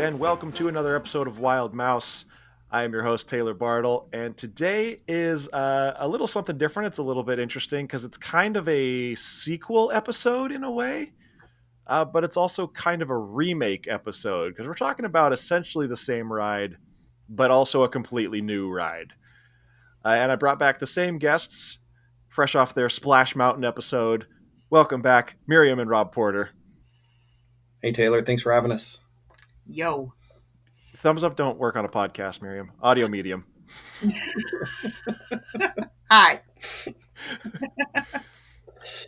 and welcome to another episode of Wild Mouse. I am your host, Taylor Bartle, and today is a little something different. It's a little bit interesting because it's kind of a sequel episode in a way, but it's also kind of a remake episode because we're talking about essentially the same ride, but also a completely new ride. And I brought back the same guests, fresh off their Splash Mountain episode. Welcome back, Miriam and Rob Porter. Hey, Taylor. Thanks for having us. Yo. Thumbs up don't work on a podcast, Miriam. Audio medium. Hi.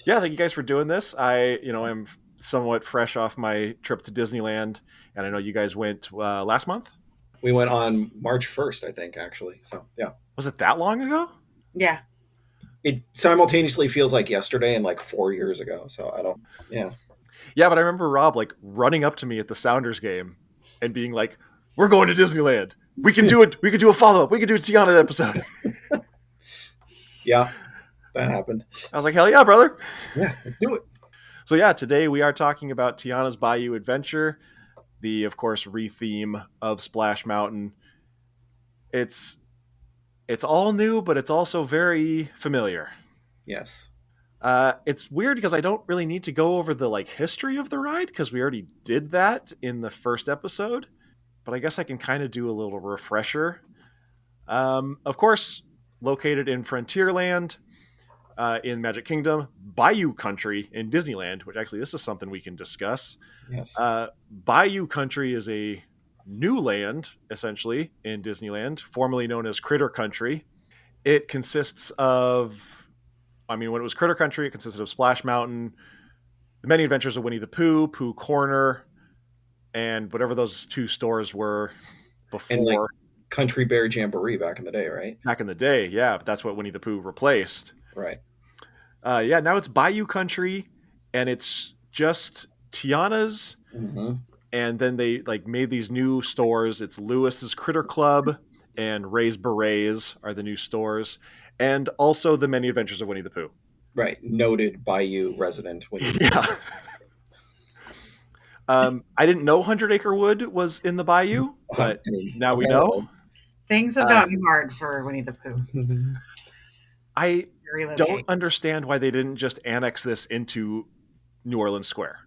Yeah, thank you guys for doing this. I'm somewhat fresh off my trip to Disneyland, and I know you guys went last month. We went on March 1st, I think, actually. So, yeah. Was it that long ago? Yeah. It simultaneously feels like yesterday and like 4 years ago. So, yeah. Yeah, but I remember Rob like running up to me at the Sounders game and being like, "We're going to Disneyland. We can do it. We can do a follow-up. We can do a Tiana episode." Yeah, that happened. I was like, "Hell yeah, brother." Yeah, let's do it. So yeah, today we are talking about Tiana's Bayou Adventure, the, of course, re-theme of Splash Mountain. It's all new, but it's also very familiar. Yes. It's weird because I don't really need to go over the history of the ride because we already did that in the first episode. But I guess I can kind of do a little refresher. Of course, located in Frontierland, in Magic Kingdom, Bayou Country in Disneyland, which actually this is something we can discuss. Yes. Bayou Country is a new land, essentially, in Disneyland, formerly known as Critter Country. It consists of, when it was Critter Country, it consisted of Splash Mountain, The Many Adventures of Winnie the Pooh, Pooh Corner, and whatever those two stores were before. And Country Bear Jamboree back in the day, right? Back in the day, yeah. But that's what Winnie the Pooh replaced. Right. Now it's Bayou Country, and it's just Tiana's. Mm-hmm. And then they made these new stores. It's Lewis's Critter Club and Ray's Berets are the new stores. And also The Many Adventures of Winnie the Pooh. Right. Noted Bayou resident Winnie the Pooh. Yeah. I didn't know 100 Acre Wood was in the Bayou, but now we know. Things have gotten hard for Winnie the Pooh. I don't understand why they didn't just annex this into New Orleans Square.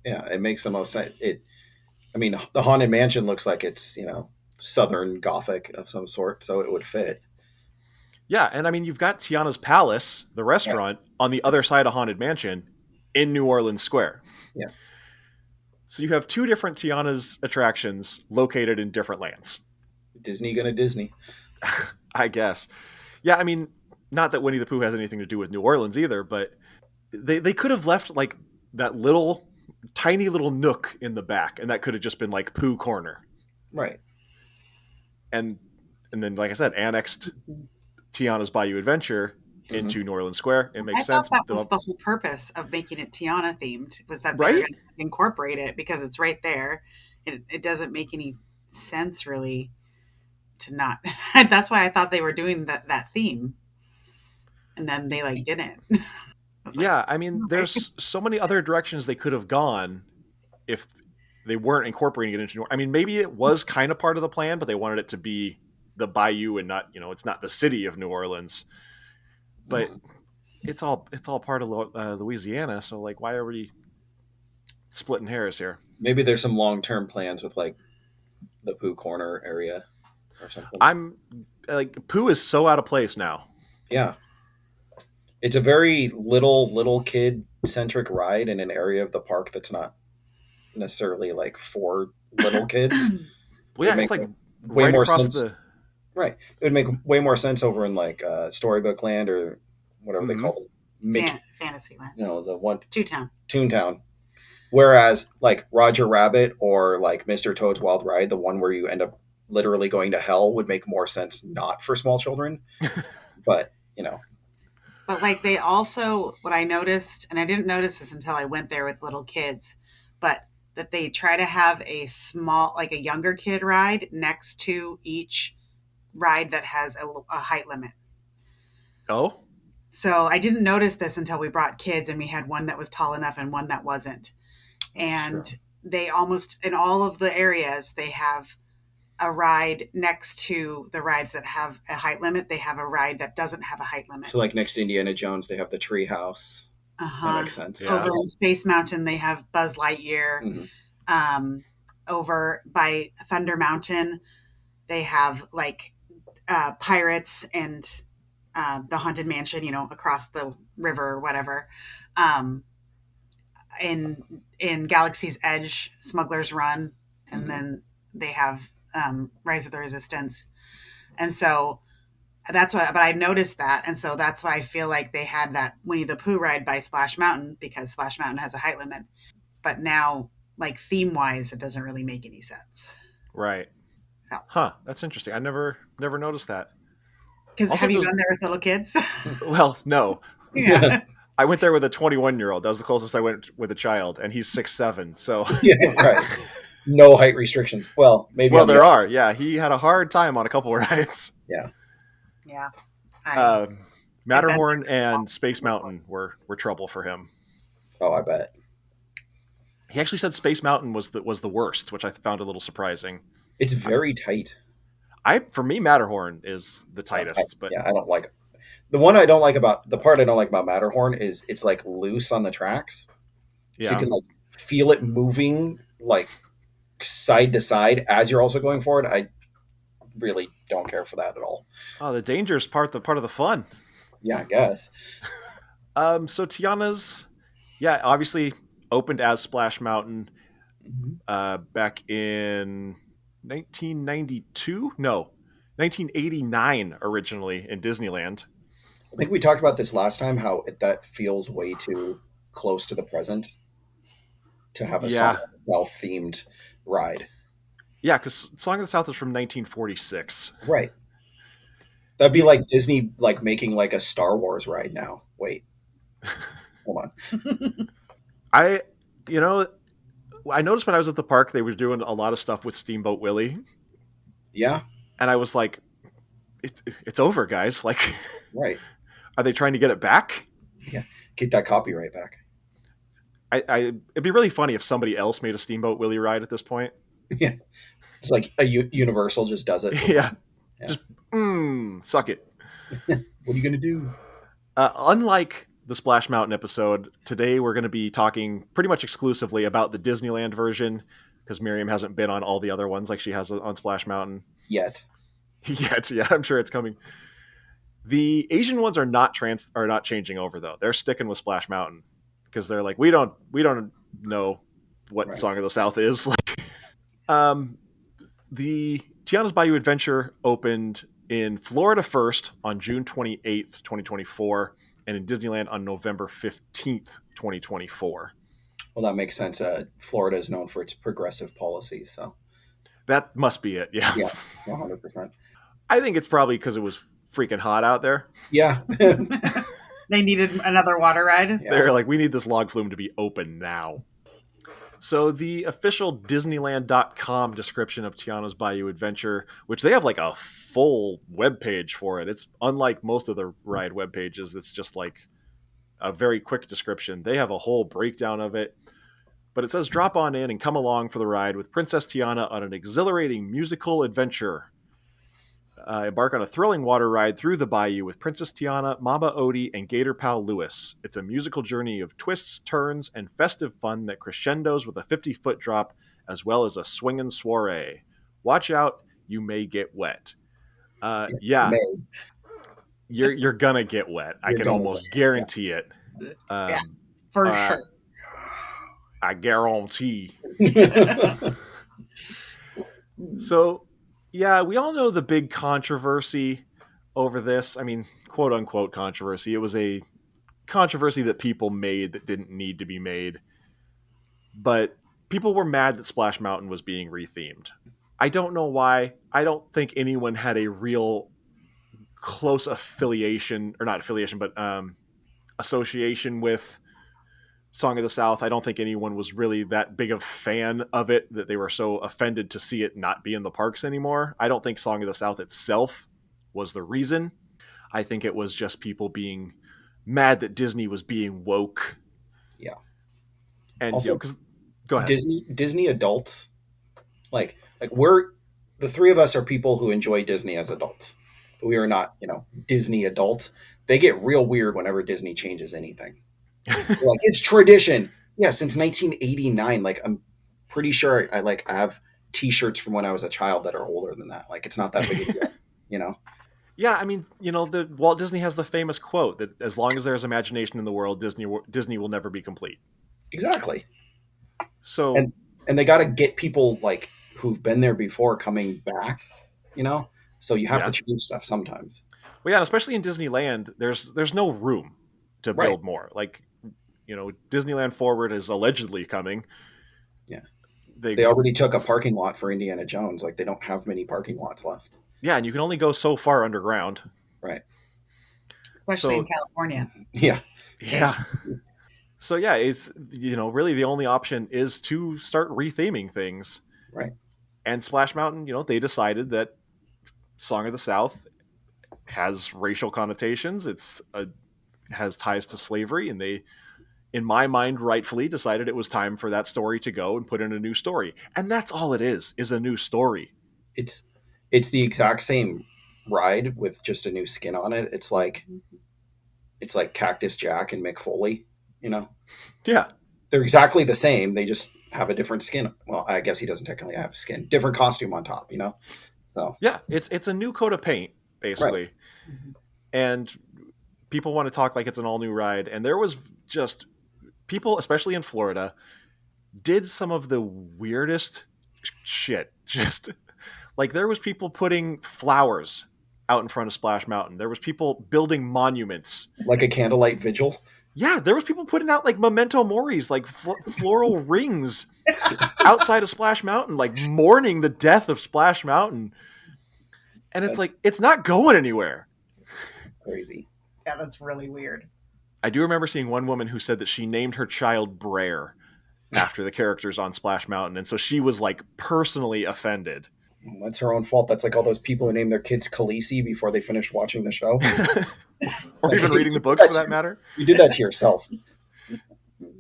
Yeah, it makes the most sense. The Haunted Mansion looks like it's, Southern Gothic of some sort, so it would fit. Yeah, and you've got Tiana's Palace, the restaurant, on the other side of Haunted Mansion in New Orleans Square. Yes. So you have two different Tiana's attractions located in different lands. Disney gonna Disney. I guess. Yeah, not that Winnie the Pooh has anything to do with New Orleans either, but they could have left that tiny little nook in the back, and that could have just been Pooh Corner. Right. And then, like I said, annexed Tiana's Bayou Adventure into New Orleans Square. It makes sense. That was the whole purpose of making it Tiana themed, was that they're going to incorporate it because it's right there. It doesn't make any sense really to not. That's why I thought they were doing that theme, and then they didn't. There's so many other directions they could have gone if they weren't incorporating it into. Maybe it was kind of part of the plan, but they wanted it to be the Bayou and not, it's not the city of New Orleans. But it's all part of Louisiana, so why are we splitting hairs here? Maybe there's some long-term plans with the Pooh Corner area or something. Pooh is so out of place now. Yeah, it's a very little kid centric ride in an area of the park that's not necessarily for little kids. Well, yeah, it's way more across sense. Right. It would make way more sense over in Storybook Land or whatever they call it. Fantasyland. The one Toontown. Whereas Roger Rabbit or Mr. Toad's Wild Ride, the one where you end up literally going to hell, would make more sense not for small children. But, But they also, what I noticed, and I didn't notice this until I went there with little kids, but that they try to have a small, a younger kid ride next to each ride that has a height limit. Oh? So I didn't notice this until we brought kids and we had one that was tall enough and one that wasn't. And they almost in all of the areas they have a ride next to the rides that have a height limit. They have a ride that doesn't have a height limit. So, like next to Indiana Jones, they have the tree house. That makes sense. Yeah. Over in Space Mountain, they have Buzz Lightyear. Over by Thunder Mountain, they have like pirates and the Haunted Mansion, across the river or whatever. In Galaxy's Edge, Smuggler's Run, and then they have Rise of the Resistance. And so that's why, but I noticed that. And so that's why I feel like they had that Winnie the Pooh ride by Splash Mountain, because Splash Mountain has a height limit. But now, like theme wise, it doesn't really make any sense. Right. So. Huh. That's interesting. I never noticed that. Because have you gone there with little kids? Well, no. Yeah. I went there with a 21-year-old. That was the closest I went with a child, and he's 6'7". So yeah, right. No height restrictions. Well, maybe. Well, there are. Yeah, he had a hard time on a couple of rides. Yeah. Yeah. Matterhorn and Space Mountain were trouble for him. Oh, I bet. He actually said Space Mountain was the worst, which I found a little surprising. It's very tight. For me, Matterhorn is the tightest, but I don't like it. The part I don't like about Matterhorn is it's like loose on the tracks. Yeah. So you can like feel it moving like side to side as you're also going forward. I really don't care for that at all. Oh, the dangerous part of the fun. Yeah, I guess. So Tiana's, obviously opened as Splash Mountain back in 1992? No, 1989 originally in Disneyland. I think we talked about this last time, how that feels way too close to the present to have a Song of the South themed ride. Yeah, because Song of the South is from 1946. Right. That'd be like Disney like making like a Star Wars ride now. Wait. Hold on. I noticed when I was at the park they were doing a lot of stuff with Steamboat Willie. Yeah. And I was like, it's over, guys. Like, right. Are they trying to get it back? Yeah. Get that copyright back. It'd be really funny if somebody else made a Steamboat Willie ride at this point. Yeah. It's like a Universal just does it. Yeah. Just suck it. What are you going to do? Unlike the Splash Mountain episode, today we're going to be talking pretty much exclusively about the Disneyland version, because Miriam hasn't been on all the other ones like she has on Splash Mountain. Yet, yeah, I'm sure it's coming. The Asian ones are not changing over though. They're sticking with Splash Mountain because they're like, we don't know what Song of the South is. Like, the Tiana's Bayou Adventure opened in Florida first on June 28th, 2024, and in Disneyland on November 15th, 2024. Well, that makes sense. Florida is known for its progressive policies, so that must be it. Yeah, 100%. I think it's probably because it was freaking hot out there. Yeah. They needed another water ride. Yeah. They're like, we need this log flume to be open now. So the official Disneyland.com description of Tiana's Bayou Adventure, which they have like a full web page for it. It's unlike most of the ride web pages. It's just like a very quick description. They have a whole breakdown of it. But it says, drop on in and come along for the ride with Princess Tiana on an exhilarating musical adventure. Embark on a thrilling water ride through the bayou with Princess Tiana, Mama Odie, and Gator Pal Lewis. It's a musical journey of twists, turns, and festive fun that crescendos with a 50-foot drop, as well as a swinging soiree. Watch out, you may get wet. Yeah, you're gonna get wet. I can almost guarantee it. Yeah, for sure. I guarantee. So, yeah, we all know the big controversy over this. I mean, quote unquote controversy. It was a controversy that people made that didn't need to be made. But people were mad that Splash Mountain was being rethemed. I don't know why. I don't think anyone had a real close affiliation, or not affiliation, but association with Song of the South. I don't think anyone was really that big of a fan of it that they were so offended to see it not be in the parks anymore. I don't think Song of the South itself was the reason. I think it was just people being mad that Disney was being woke. Yeah. And also, because Go ahead. Disney adults, like we're the three of us are people who enjoy Disney as adults, but we are not, Disney adults. They get real weird whenever Disney changes anything. They're like, it's tradition. Yeah, since 1989. Like, I'm pretty sure I have T-shirts from when I was a child that are older than that. Like, it's not that big of a deal, you know. Yeah, I mean, the Walt Disney has the famous quote that as long as there's imagination in the world, Disney will never be complete. Exactly. So and they got to get people like who've been there before coming back, So you have to change stuff sometimes. Well, yeah, especially in Disneyland, there's no room to build more. Like, Disneyland Forward is allegedly coming. Yeah. They already took a parking lot for Indiana Jones. Like, they don't have many parking lots left. Yeah, and you can only go so far underground. Right. Especially in California. Yeah. Yeah. So yeah, it's really the only option is to start retheming things. Right. And Splash Mountain, they decided that Song of the South has racial connotations. Has ties to slavery, and they, in my mind, rightfully decided it was time for that story to go and put in a new story. And that's all it is a new story. It's the exact same ride with just a new skin on it. It's like Cactus Jack and Mick Foley, Yeah. They're exactly the same. They just have a different skin. Well, I guess he doesn't technically have skin. Different costume on top, So yeah, it's a new coat of paint, basically. Right. And people want to talk like it's an all new ride. And there was just people, especially in Florida, did some of the weirdest shit. Just like there was people putting flowers out in front of Splash Mountain. There was people building monuments. Like a candlelight vigil? Yeah, there was people putting out like memento moris, like floral rings outside of Splash Mountain, like mourning the death of Splash Mountain. And it's like, it's not going anywhere. Crazy. Yeah, that's really weird. I do remember seeing one woman who said that she named her child Briar after the characters on Splash Mountain. And so she was like personally offended. Well, that's her own fault. That's like all those people who name their kids Khaleesi before they finished watching the show. Or even reading the books for that matter. You did that to yourself.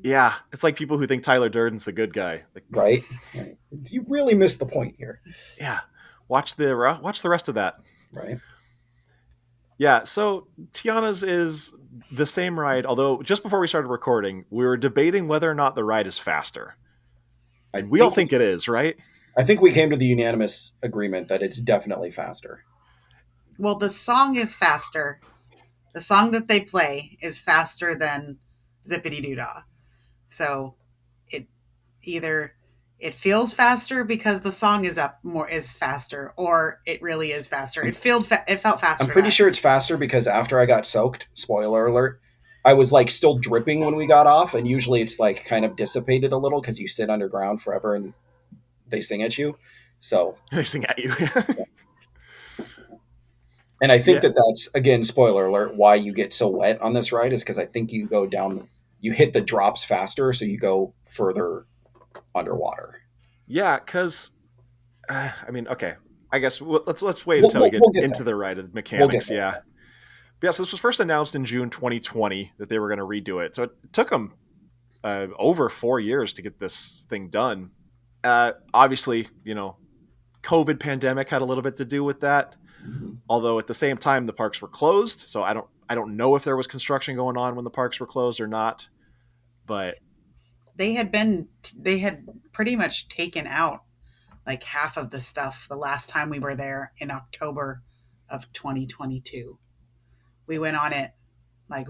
Yeah. It's like people who think Tyler Durden's the good guy. Like, right? You really missed the point here. Yeah. Watch the rest of that. Right. Yeah, so Tiana's is the same ride, although just before we started recording, we were debating whether or not the ride is faster. We all think it is, right? I think we came to the unanimous agreement that it's definitely faster. Well, the song is faster. The song that they play is faster than Zippity Doo Dah. So it feels faster because the song is faster, or it really is faster. It felt faster. I'm pretty sure it's faster because after I got soaked, spoiler alert, I was like still dripping when we got off, and usually it's like kind of dissipated a little because you sit underground forever and they sing at you. So they sing at you. And I think that's, again, spoiler alert, why you get so wet on this ride is because I think you go down, you hit the drops faster, so you go further underwater. Yeah, because okay, I guess let's wait until we get into the ride of the mechanics. So this was first announced in June 2020 that they were going to redo it. So it took them over 4 years to get this thing done. Obviously, COVID pandemic had a little bit to do with that. Mm-hmm. Although at the same time the parks were closed, so I don't know if there was construction going on when the parks were closed or not. But they had pretty much taken out like half of the stuff the last time we were there in October of 2022. We went on it like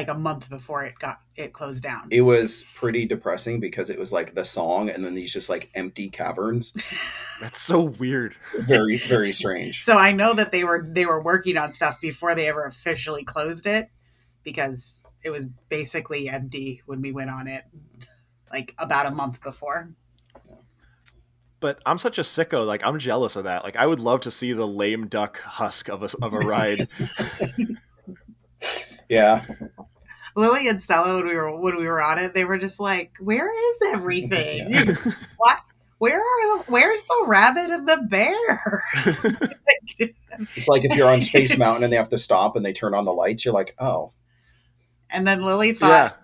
a month before it closed down. It was pretty depressing because it was like the song and then these just like empty caverns. That's so weird. Very, very strange. So I know that they were working on stuff before they ever officially closed it, because it was basically empty when we went on it like about a month before. But I'm such a sicko. Like, I'm jealous of that. Like, I would love to see the lame duck husk of a ride. Yeah. Lily and Stella, when we were on it, they were just like, "Where is everything? Yeah. What? Where's the rabbit and the bear?" It's like if you're on Space Mountain and they have to stop and they turn on the lights, you're like, oh. And then Lily thought,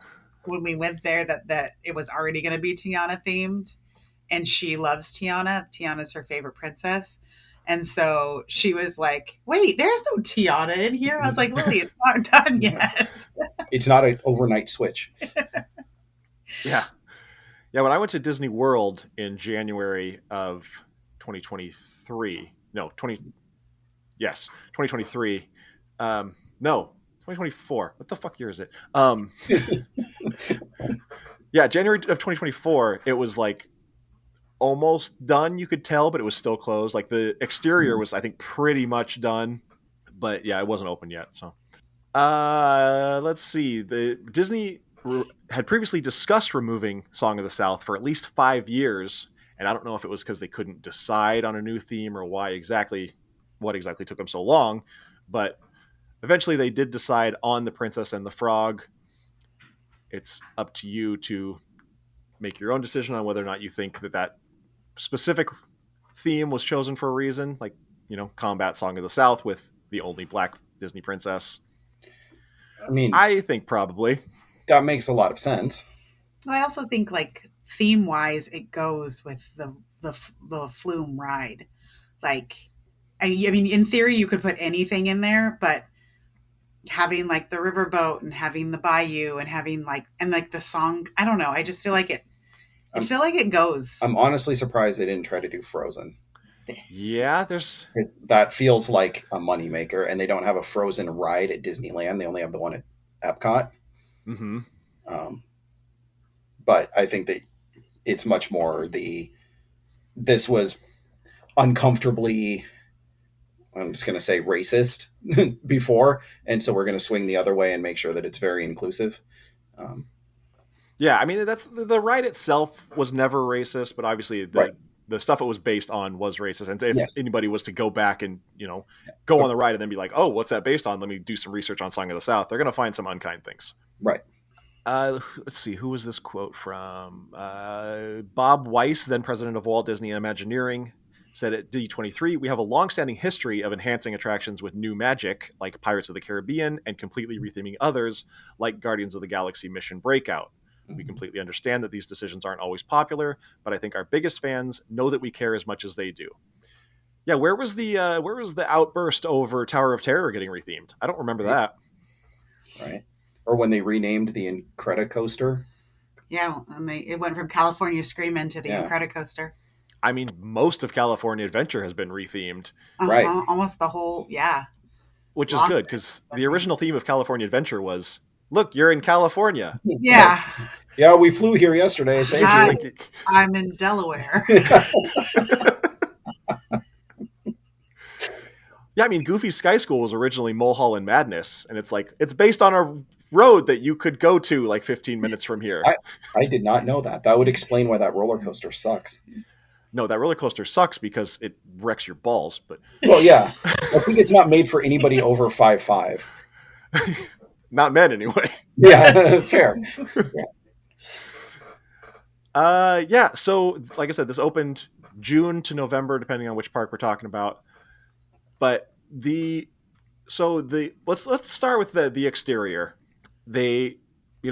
when we went there that it was already going to be Tiana themed, and she loves Tiana. Tiana's her favorite princess. And so she was like, "Wait, there's no Tiana in here." I was like, "Lily, it's not done yet." It's not an overnight switch. Yeah. Yeah, when I went to Disney World in January of 2023, no, 20 yes, 2023. No, 2024. What the fuck year is it? Yeah, January of 2024, it was like almost done, you could tell, but it was still closed. Like the exterior was, I think, pretty much done, but yeah, it wasn't open yet. So, let's see. The Disney had previously discussed removing Song of the South for at least 5 years, and I don't know if it was because they couldn't decide on a new theme or what exactly took them so long, but eventually they did decide on the Princess and the Frog. It's up to you to make your own decision on whether or not you think that specific theme was chosen for a reason, like, combat Song of the South with the only black Disney princess. I mean, I think probably. that makes a lot of sense. I also think like theme wise, it goes with the Flume ride. Like, I mean, in theory, you could put anything in there, but having like the riverboat and having the bayou and having like the song, I don't know. I just feel like it. I feel like it goes. I'm honestly surprised they didn't try to do Frozen. Yeah, that feels like a moneymaker, and they don't have a Frozen ride at Disneyland. They only have the one at Epcot. Mm-hmm. But I think that it's much more this was uncomfortably, I'm just going to say, racist before, and so we're going to swing the other way and make sure that it's very inclusive. Yeah, I mean, that's the ride itself was never racist, but obviously the stuff it was based on was racist. And if anybody was to go back and go on the ride and then be like, "Oh, what's that based on? Let me do some research on Song of the South," they're going to find some unkind things. Right. Let's see, who was this quote from? Bob Weiss, then president of Walt Disney Imagineering, said at D23, "We have a long-standing history of enhancing attractions with new magic, like Pirates of the Caribbean, and completely retheming others, like Guardians of the Galaxy Mission Breakout. We completely understand that these decisions aren't always popular, but I think our biggest fans know that we care as much as they do." Yeah, where was the outburst over Tower of Terror getting rethemed? I don't remember that. Right. Or when they renamed the Incredicoaster. Yeah, and it went from California Screamin' to the Incredicoaster. I mean, most of California Adventure has been rethemed. Right. Almost the whole, yeah. Which is good, because the original theme of California Adventure was, look, you're in California. Yeah. Yeah, we flew here yesterday. Thank you. I'm in Delaware. Yeah, I mean, Goofy's Sky School was originally Mulholland Madness, and it's based on a road that you could go to like 15 minutes from here. I did not know that. That would explain why that roller coaster sucks. No, that roller coaster sucks because it wrecks your balls. But well, yeah, I think it's not made for anybody over 5'5". Not men, anyway. Yeah, fair. Yeah. So, like I said, this opened June to November, depending on which park we're talking about. But let's start with the exterior. They,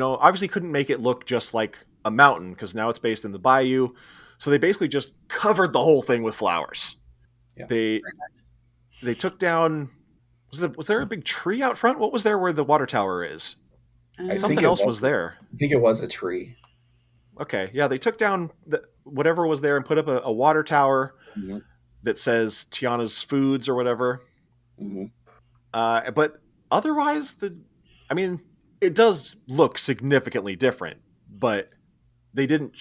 obviously couldn't make it look just like a mountain because now it's based in the Bayou. So they basically just covered the whole thing with flowers. Yeah. They took down. Was there a big tree out front? What was there where the water tower is? Something else was there. I think it was a tree. Okay, yeah, they took down whatever was there and put up a water tower that says Tiana's Foods or whatever. Mm-hmm. But otherwise, it does look significantly different, but they didn't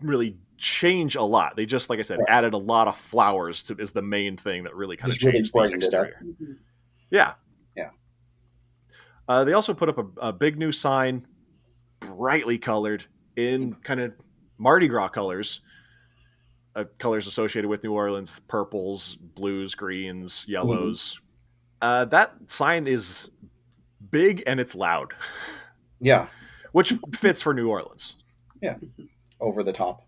really change a lot. They just, like I said, added a lot of flowers is the main thing that really kind of changed the exterior. Mm-hmm. Yeah. Yeah. They also put up a big new sign, brightly colored in kind of Mardi Gras colors, colors associated with New Orleans, purples, blues, greens, yellows. Mm-hmm. That sign is big and it's loud. Yeah. Which fits for New Orleans. Yeah. Over the top.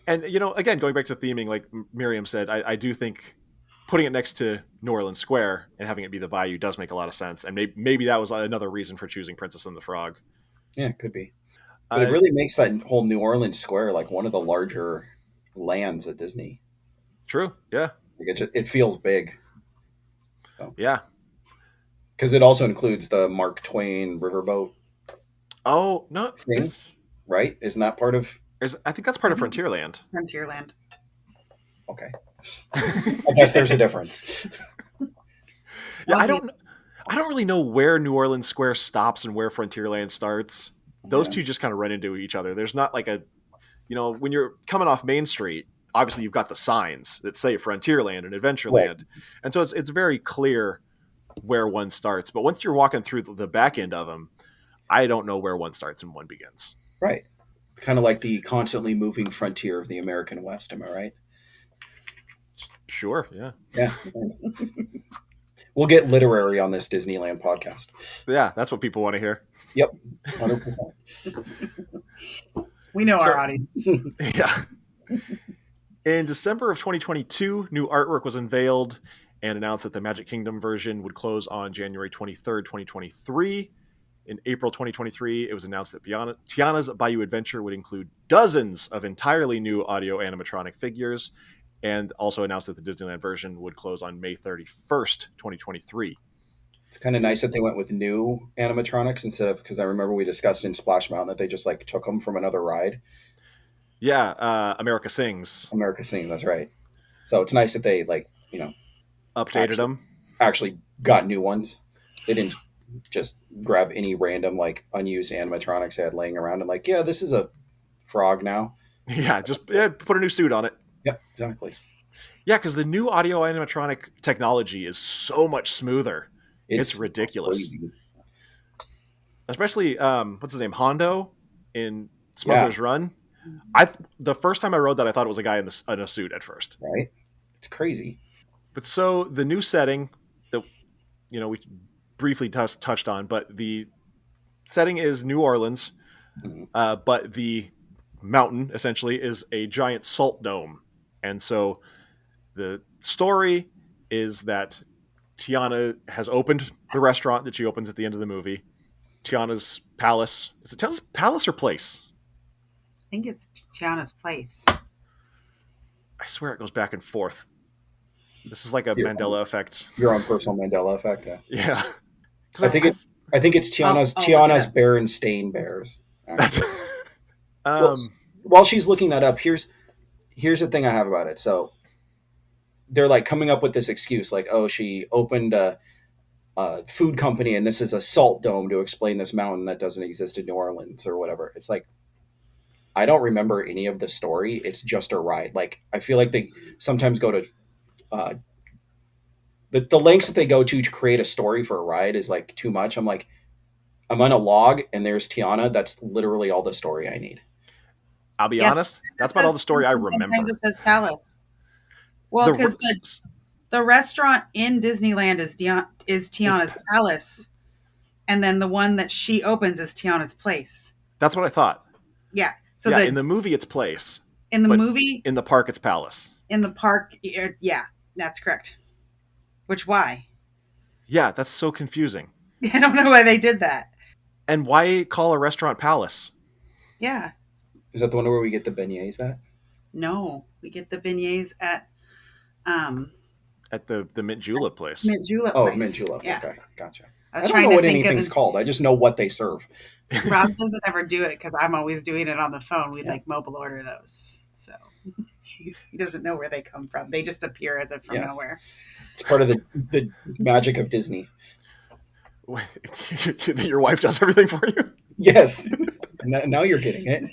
And, again, going back to theming, like Miriam said, I do think putting it next to New Orleans Square and having it be the Bayou does make a lot of sense. And maybe that was another reason for choosing Princess and the Frog. Yeah, it could be. But it Uh, really makes that whole New Orleans square like one of the larger lands at Disney. True. Yeah. Like it feels big. So Yeah. because it also includes the Mark Twain riverboat Oh no, thing, right? Isn't that part of? I think that's part of Frontierland. Frontierland. Okay, I guess there's a difference. Yeah, I Obvious. don't. I don't really know where New Orleans Square stops and where Frontierland starts. Those Yeah. two just kind of run into each other. There's not like a, when you're coming off Main Street, obviously you've got the signs that say Frontierland and Right. Adventureland, and so it's very clear where one starts. But once you're walking through the back end of them, I don't know where one starts and one begins. Right. Kind of like the constantly moving frontier of the American West. Am I right? Sure, yeah, Yeah. Thanks. We'll get literary on this Disneyland podcast. yeah, that's what people want to hear. Yep, 100%. We know So- our audience. Yeah. In December of 2022, new artwork was unveiled and announced that the Magic Kingdom version would close on January 23rd, 2023. In April 2023, it was announced that Tiana's Bayou Adventure would include dozens of entirely new audio animatronic figures, and also announced that the Disneyland version would close on May 31st, 2023. It's kind of nice that they went with new animatronics instead of, because I remember we discussed in Splash Mountain that they just like took them from another ride. Yeah, America Sings America Sing, that's right. So it's nice that they updated them. actually got new ones. They didn't just grab any random like unused animatronics they had laying around and like, yeah, this is a frog now. Yeah, just put a new suit on it. Yep, exactly. Yeah, because the new audio animatronic technology is so much smoother. It's ridiculous. Crazy. Especially what's his name, Hondo in Smuggler's Run. The first time I rode that, I thought it was a guy in a suit at first. Right? It's crazy. But so the new setting that we briefly touched on, but the setting is New Orleans, but the mountain essentially is a giant salt dome, and so the story is that Tiana has opened the restaurant that she opens at the end of the movie. Tiana's palace. Is it Tiana's palace or place? I think it's Tiana's place. I swear it goes back and forth. This is like a Mandela effect. Your own personal Mandela effect. Yeah. I think it's Tiana's Berenstain Bears. While she's looking that up, here's the thing I have about it. So they're like coming up with this excuse, like, oh, she opened a food company and this is a salt dome to explain this mountain that doesn't exist in New Orleans or whatever. It's like, I don't remember any of the story. It's just a ride. Like, I feel like they sometimes go to the lengths that they go to create a story for a ride is like too much. I'm like, I'm on a log and there's Tiana. That's literally all the story I need. I'll be honest. That's about all the story I remember. Sometimes it says palace. Well, because the restaurant in Disneyland is Tiana's palace, and then the one that she opens is Tiana's place. That's what I thought. Yeah. So yeah, in the movie it's place. In the movie, in the park it's palace. In the park, yeah, that's correct. Which why? Yeah, that's so confusing. I don't know why they did that. And why call a restaurant palace? Yeah. Is that the one where we get the beignets at? No, we get the beignets at the Mint Julep place. Mint Julep. Oh, Mint Julep. Yeah. Okay, gotcha. I don't know what anything's called. I just know what they serve. Rob doesn't ever do it because I'm always doing it on the phone. We like mobile order those, so he doesn't know where they come from. They just appear as if from nowhere. It's part of the magic of Disney. Your wife does everything for you? Yes. Now you're getting it.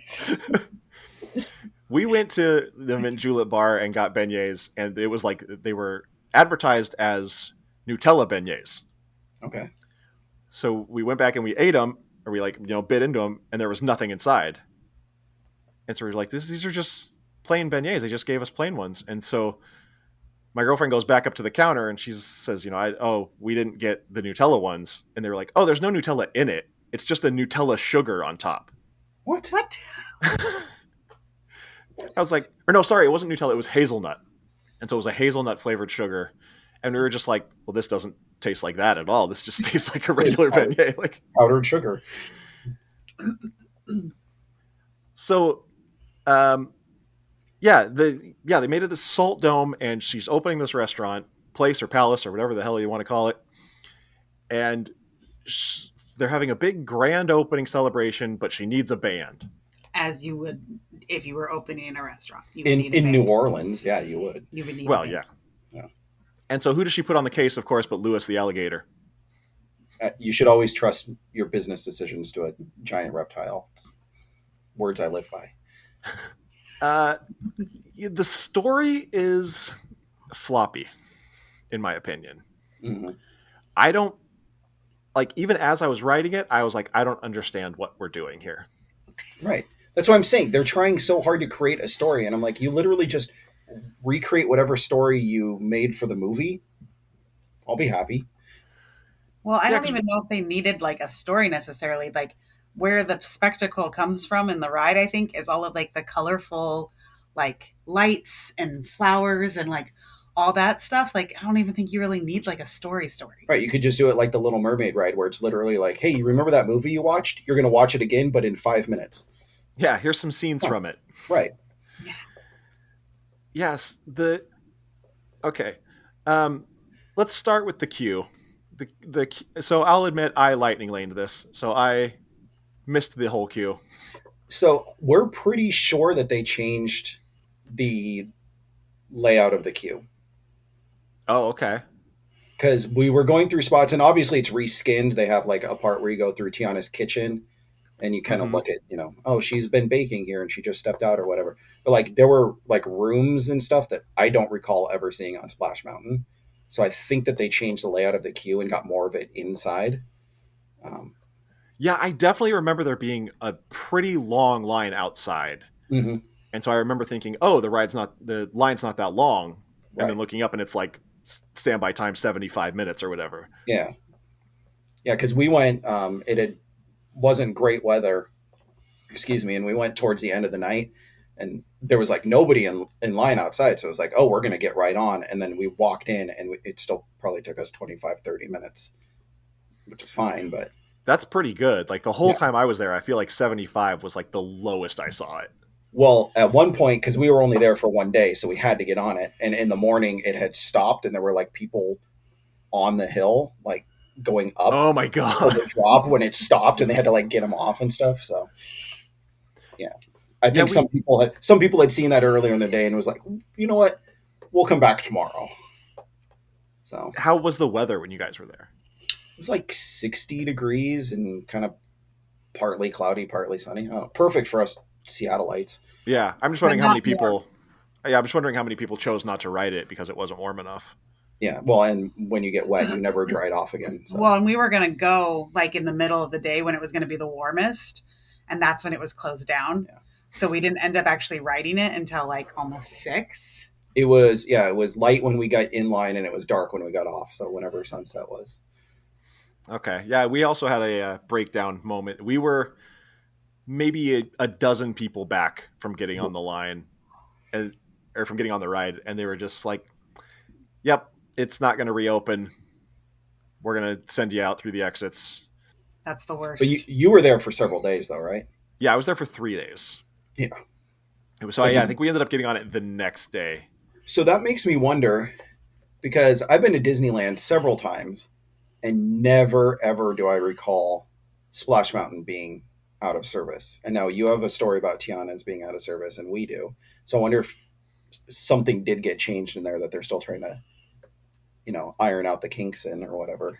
We went to the Mint Julep bar and got beignets, and it was like they were advertised as Nutella beignets. Okay. So we went back and we ate them, or we bit into them, and there was nothing inside. And so we were like, these are just plain beignets. They just gave us plain ones. And so my girlfriend goes back up to the counter and she says, we didn't get the Nutella ones. And they were like, oh, there's no Nutella in it. It's just a Nutella sugar on top. What? I was like, or no, sorry, it wasn't Nutella. It was hazelnut. And so it was a hazelnut flavored sugar. And we were just like, well, this doesn't taste like that at all. This just tastes like a regular beignet. Like powdered sugar. So, um, they made it this salt dome, and she's opening this restaurant place or palace or whatever the hell you want to call it, and they're having a big grand opening celebration, but she needs a band. As you would if you were opening a restaurant. You would In need a band. New Orleans, yeah, you would. You would need Well, a band. yeah. And so who does she put on the case, of course, but Louis the alligator? You should always trust your business decisions to a giant reptile. Words I live by. The story is sloppy, in my opinion. Mm-hmm. I don't, like, even as I was writing it, I was like, I don't understand what we're doing here. Right. That's what I'm saying. They're trying so hard to create a story, and I'm like, you literally just recreate whatever story you made for the movie. I'll be happy. Well, I don't even know if they needed like a story necessarily. Like where the spectacle comes from in the ride, I think, is all of like the colorful like lights and flowers and like all that stuff. Like I don't even think you really need like a story. Right. You could just do it like the Little Mermaid ride where it's literally like, hey, you remember that movie you watched? You're going to watch it again, but in 5 minutes. Yeah, here's some scenes from it. Right. Yeah. Yes. Okay. Let's start with the queue. So I'll admit I lightning laned this, so I missed the whole queue. So we're pretty sure that they changed the layout of the queue. Oh, okay. Because we were going through spots, and obviously it's reskinned. They have like a part where you go through Tiana's kitchen, and you kind of look at, oh, she's been baking here, and she just stepped out or whatever. But like there were like rooms and stuff that I don't recall ever seeing on Splash Mountain. So I think that they changed the layout of the queue and got more of it inside. Yeah, I definitely remember there being a pretty long line outside. Mm-hmm. And so I remember thinking, oh, the line's not that long. Right. And then looking up and it's like standby time 75 minutes or whatever. Yeah. Yeah, because we went, wasn't great weather, and we went towards the end of the night, and there was like nobody in line outside. So it was like, oh, we're going to get right on. And then we walked in, and it still probably took us 25, 30 minutes, which is fine, but... That's pretty good. Like the whole time I was there, I feel like 75 was like the lowest I saw it. Well, at one point, because we were only there for one day, so we had to get on it. And in the morning, it had stopped, and there were like people on the hill, like going up. Oh my god! The drop when it stopped, and they had to like get them off and stuff. So, yeah, I think some people had seen that earlier in the day and was like, you know what, we'll come back tomorrow. So, how was the weather when you guys were there? It was like 60 degrees and kind of partly cloudy, partly sunny. Oh, perfect for us Seattleites. Yeah, I'm just wondering how many people. Yeah, I'm just wondering how many people chose not to ride it because it wasn't warm enough. Yeah, well, and when you get wet, you never dry it off again. So. Well, and we were going to go like in the middle of the day when it was going to be the warmest, and that's when it was closed down. Yeah. So we didn't end up actually riding it until like almost 6. It was light when we got in line, and it was dark when we got off. So whenever sunset was. Okay. Yeah, we also had a breakdown moment. We were maybe a dozen people back from getting on the line or from getting on the ride. And they were just like, yep, it's not going to reopen. We're going to send you out through the exits. That's the worst. But you were there for several days though, right? Yeah, I was there for 3 days. Yeah. So I think we ended up getting on it the next day. So that makes me wonder, because I've been to Disneyland several times, and never, ever do I recall Splash Mountain being out of service. And now you have a story about Tiana's being out of service, and we do. So I wonder if something did get changed in there that they're still trying to, iron out the kinks in or whatever.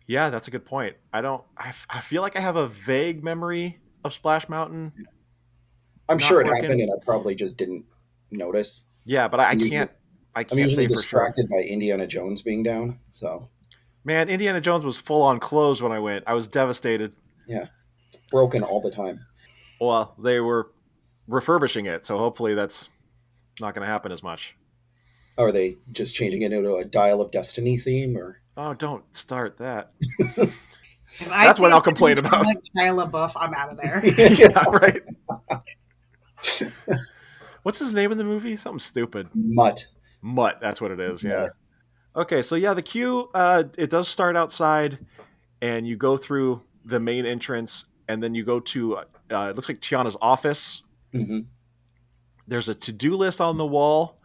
Yeah, that's a good point. I feel like I have a vague memory of Splash Mountain. I'm sure it happened, and I probably just didn't notice. Yeah, but I can't I'm usually say distracted for sure. by Indiana Jones being down. So, man, Indiana Jones was full on closed when I went. I was devastated. Yeah, it's broken all the time. Well, they were refurbishing it, so hopefully that's not going to happen as much. Are they just changing it into a Dial of Destiny theme, or? Oh, don't start that. That's what I'll complain about. Like Shia LaBeouf, I'm out of there. Yeah, right. What's his name in the movie? Something stupid. Mutt, that's what it is. Yeah. Okay, so yeah, the queue, it does start outside, and you go through the main entrance, and then you go to it looks like Tiana's office. Mm-hmm. There's a to-do list on the wall.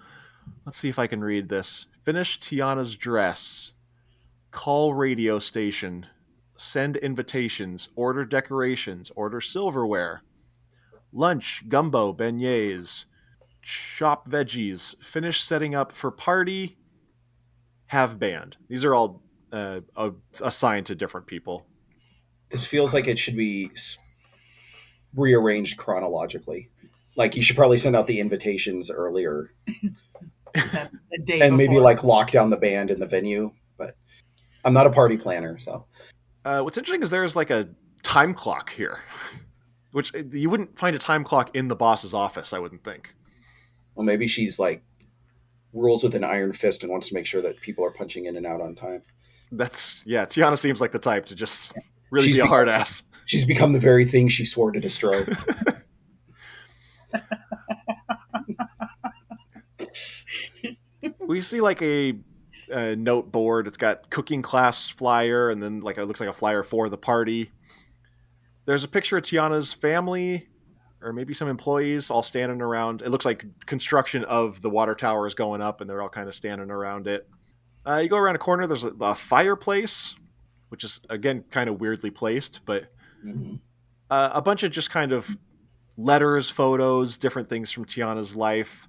Let's see if I can read this. Finish Tiana's dress. Call radio station. Send invitations. Order decorations. Order silverware. Lunch, gumbo, beignets. Chop veggies. Finish setting up for party. Have band. These are all assigned to different people. This feels like it should be rearranged chronologically. Like you should probably send out the invitations earlier, The day and maybe before. like lock down the band in the venue. But I'm not a party planner, so What's interesting is there's like a time clock here, which you wouldn't find a time clock in the boss's office, I wouldn't think. well, maybe she's like rules with an iron fist and wants to make sure that people are punching in and out on time. Tiana seems like the type to just really She's be a become- hard ass. She's become the very thing she swore to destroy. We see like a note board. It's got cooking class flyer, and then like it looks like a flyer for the party. There's a picture of Tiana's family, or maybe some employees, all standing around. It looks like construction of the water tower is going up, and they're all kind of standing around it. You go around a corner. There's a fireplace, which is again kind of weirdly placed, but Mm-hmm. a bunch of just kind of letters, photos, different things from Tiana's life.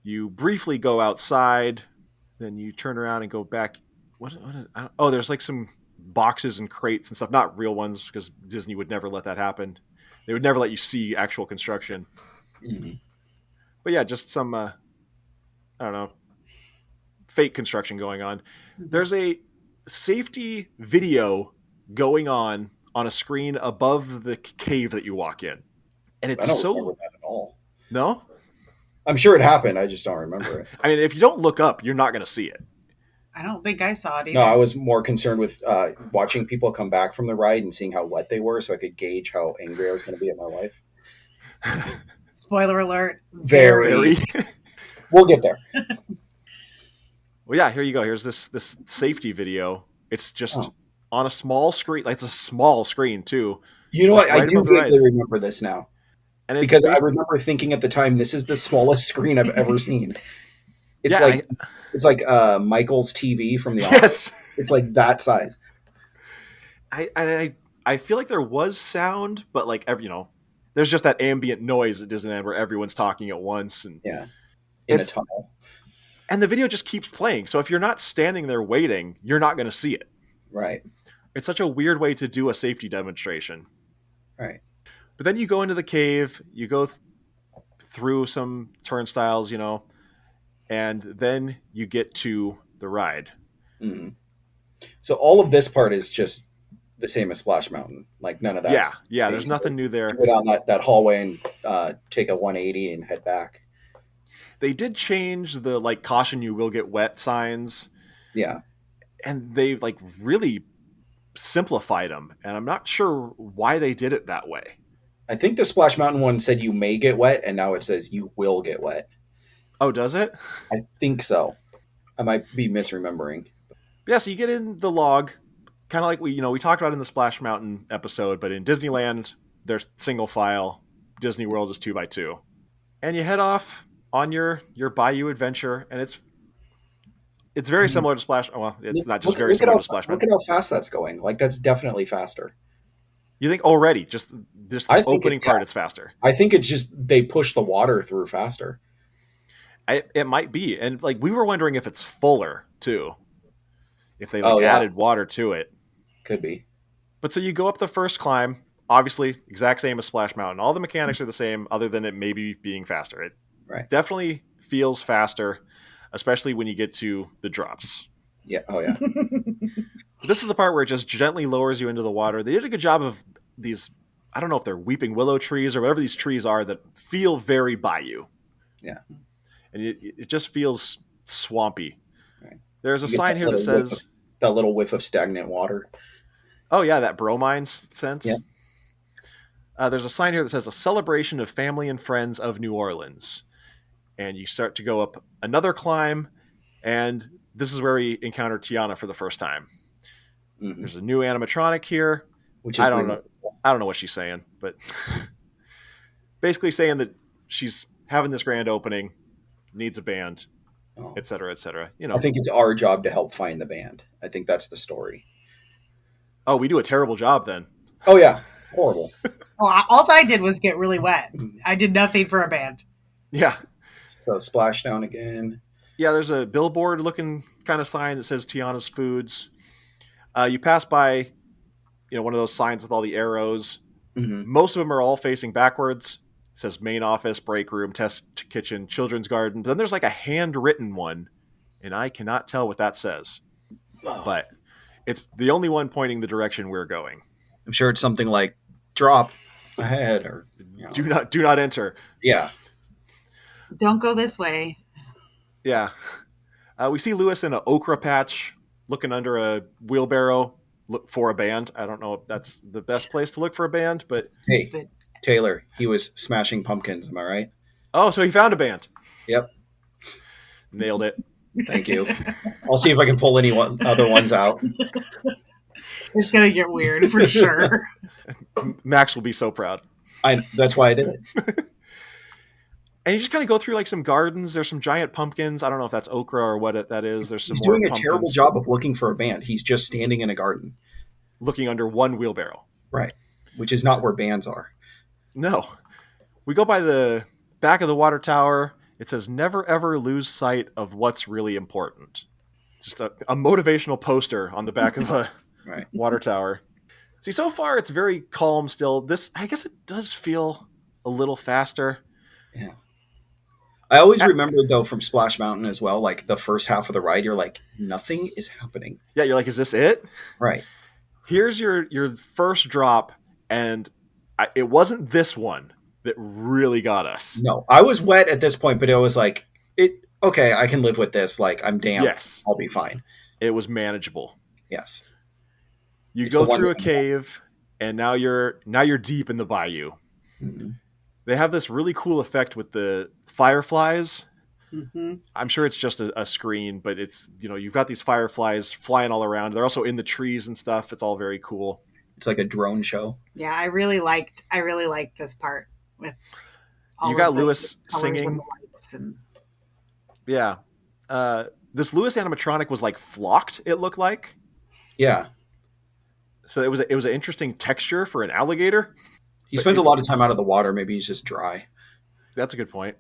You briefly go outside, then you turn around and go back. What is, there's like some boxes and crates and stuff, not real ones because Disney would never let that happen. They would never let you see actual construction. Mm-hmm. But yeah, just some, I don't know, fake construction going on. There's a safety video going on a screen above the cave that you walk in. And I it's don't remember that at all. No? I'm sure it happened. I just don't remember it. I mean, if you don't look up, you're not going to see it. I don't think I saw it either. No, I was more concerned with watching people come back from the ride and seeing how wet they were so I could gauge how angry I was going to be at my wife. Spoiler alert. Very. We'll get there. Well, yeah, here you go. Here's this safety video. It's just on a small screen. Like, it's a small screen, too. You know what? Right I do above the vaguely remember this now. And it's Because I remember thinking at the time, this is the smallest screen I've ever seen. It's it's like Michael's TV from the office. Yes. It's like that size. I feel like there was sound, but like there's just that ambient noise at Disneyland where everyone's talking at once, and Yeah. In a tunnel. And the video just keeps playing. So if you're not standing there waiting, you're not going to see it. Right. It's such a weird way to do a safety demonstration. Right. But then you go into the cave, you go through some turnstiles, and then you get to the ride. Mm-hmm. So all of this part is just the same as Splash Mountain. Like none of that. Yeah. There's nothing new there. You go down that hallway and take a 180 and head back. They did change the like caution you will get wet signs. Yeah. And they like really simplified them. And I'm not sure why they did it that way. I think the Splash Mountain one said you may get wet, and now it says you will get wet. Oh, does it? I think so. I might be misremembering. Yeah, so you get in the log, kind of like we talked about in the Splash Mountain episode, but in Disneyland, they're single file. Disney World is 2x2. And you head off on your Bayou adventure, and it's very similar to Splash. Well, it's not just very similar to Splash Mountain. Look at how fast that's going. Like that's definitely faster. You think already, just the opening part, it's faster. I think it's just they push the water through faster. It might be, and like we were wondering if it's fuller too, if they added water to it. Could be. But so you go up the first climb, obviously exact same as Splash Mountain. All the mechanics are the same, other than it maybe being faster. It definitely feels faster, especially when you get to the drops. Yeah. Oh yeah. This is the part where it just gently lowers you into the water. They did a good job of these. I don't know if they're weeping willow trees or whatever these trees are that feel very Bayou. Yeah. And it just feels swampy. Right. There's a sign here that says that little whiff of stagnant water. Oh yeah, that bromine sense. Yeah. There's a sign here that says a celebration of family and friends of New Orleans. And you start to go up another climb, and this is where we encounter Tiana for the first time. Mm-hmm. There's a new animatronic here. Which is I don't know. I don't know what she's saying, but basically saying that she's having this grand opening, needs a band, Oh. et cetera, et cetera. I think it's our job to help find the band. I think that's the story. Oh, we do a terrible job then. Oh yeah, horrible. Well, all I did was get really wet. I did nothing for a band. Yeah. So splashdown again. Yeah, there's a billboard looking kind of sign that says Tiana's Foods. You pass by, one of those signs with all the arrows. Mm-hmm. Most of them are all facing backwards. It says main office, break room, test kitchen, children's garden. But then there's like a handwritten one, and I cannot tell what that says. Oh. But it's the only one pointing the direction we're going. I'm sure it's something like drop ahead or do not enter. Yeah. Don't go this way. Yeah. We see Lewis in an okra patch looking under a wheelbarrow look for a band. I don't know if that's the best place to look for a band, but hey, Taylor, he was smashing pumpkins. Am I right? Oh, so he found a band. Yep. Nailed it. Thank you. I'll see if I can pull any other ones out. It's going to get weird for sure. Max will be so proud. That's why I did it. And you just kind of go through like some gardens. There's some giant pumpkins. I don't know if that's okra or what that is. There's some He's more doing a pumpkins. terrible job of looking for a band. He's just standing in a garden. Looking under one wheelbarrow. Right. Which is not where bands are. No. We go by the back of the water tower. It says, never ever lose sight of what's really important. Just a motivational poster on the back of a right. water tower. See, so far it's very calm still. This, I guess it does feel a little faster. Yeah. I always remember, though, from Splash Mountain as well, like the first half of the ride, you're like, nothing is happening. Yeah, you're like, is this it? Right. Here's your first drop, and it wasn't this one that really got us. No, I was wet at this point, but it was like, okay, I can live with this. Like, I'm damp. Yes. I'll be fine. It was manageable. Yes. You go through a cave, and now you're deep in the bayou. Mm-hmm. They have this really cool effect with the fireflies. Mm-hmm. I'm sure it's just a screen, but it's, you've got these fireflies flying all around. They're also in the trees and stuff. It's all very cool. It's like a drone show. Yeah, I really liked this part with all you got Lewis singing. And... Yeah. This Lewis animatronic was like flocked, it looked like. Yeah. So it was an interesting texture for an alligator. He spends a lot of time out of the water. Maybe he's just dry. That's a good point.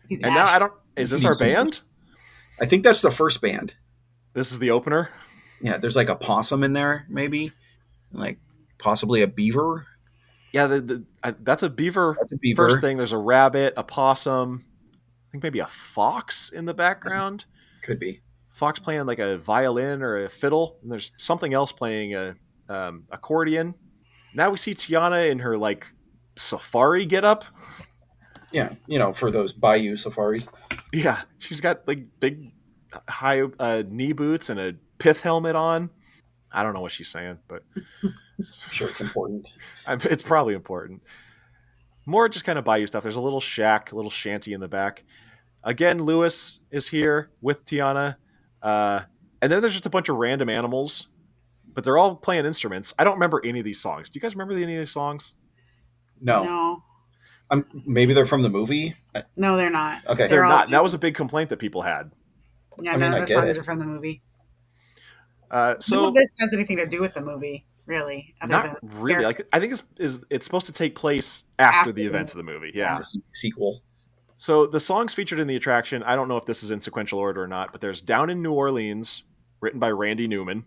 He's and now is this our band? I think that's the first band. This is the opener? Yeah, there's like a possum in there, maybe. Like possibly a beaver. Yeah, that's a beaver. That's a beaver. First thing, there's a rabbit, a possum. I think maybe a fox in the background. Could be. Fox playing like a violin or a fiddle. And there's something else playing a accordion. Now we see Tiana in her like safari getup. Yeah, for those Bayou safaris. Yeah, she's got like big high knee boots and a pith helmet on. I don't know what she's saying, but I'm sure it's important. It's probably important. More just kind of Bayou stuff. There's a little shack, a little shanty in the back. Again, Lewis is here with Tiana. And then there's just a bunch of random animals, but they're all playing instruments. I don't remember any of these songs. Do you guys remember any of these songs? No. Maybe they're from the movie? No, they're not. Okay. They're not. That was a big complaint that people had. Yeah, none of the songs are from the movie. So none of this has anything to do with the movie, really. Not really. Like, I think it's supposed to take place after the events of the movie. Yeah. It's a sequel. So the songs featured in the attraction, I don't know if this is in sequential order or not, but there's Down in New Orleans, written by Randy Newman.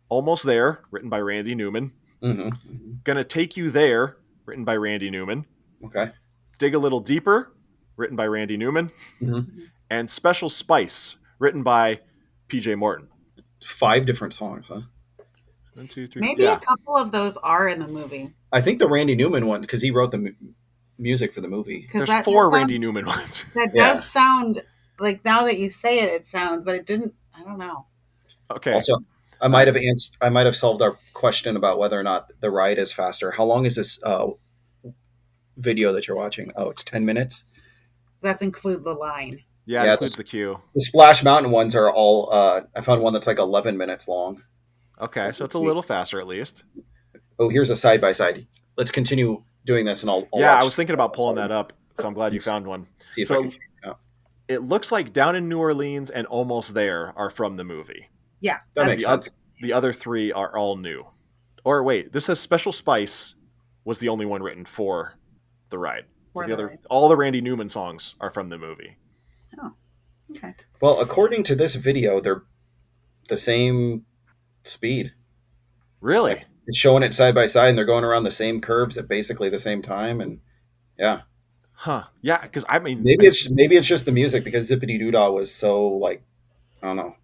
Almost There, written by Randy Newman. Mm-hmm. Gonna Take You There, written by Randy Newman. Okay. Dig a Little Deeper, written by Randy Newman. Mm-hmm. And Special Spice, written by PJ Morton. 5 different songs, huh? 1, 2, 3. Maybe a couple of those are in the movie. I think the Randy Newman one, because he wrote the music for the movie. There's 4 Randy Newman ones. That does sound like, now that you say it, it sounds, but it didn't. I don't know. Okay. Also, I might have solved our question about whether or not the ride is faster. How long is this video that you're watching? Oh, it's 10 minutes. That's include the line. Yeah, it includes the queue. The Splash Mountain ones are all. I found one that's like 11 minutes long. Okay, so it's a little faster at least. Oh, here's a side by side. Let's continue doing this, and I'll Yeah, I watch was thinking about pulling side that up, so I'm glad you and found one. see if I can So figure it out. it looks like Down in New Orleans and Almost There are from the movie. Yeah, That that's makes sense. The other three are all new. Or wait, this says Special Spice was the only one written for the ride. So for the ride. all the Randy Newman songs are from the movie. Oh, okay. Well, according to this video, they're the same speed. Really? Like it's showing it side by side, and they're going around the same curves at basically the same time. And yeah, Huh. Yeah, because I mean, maybe it's just the music because Zippity Doo Dah was so like I don't know.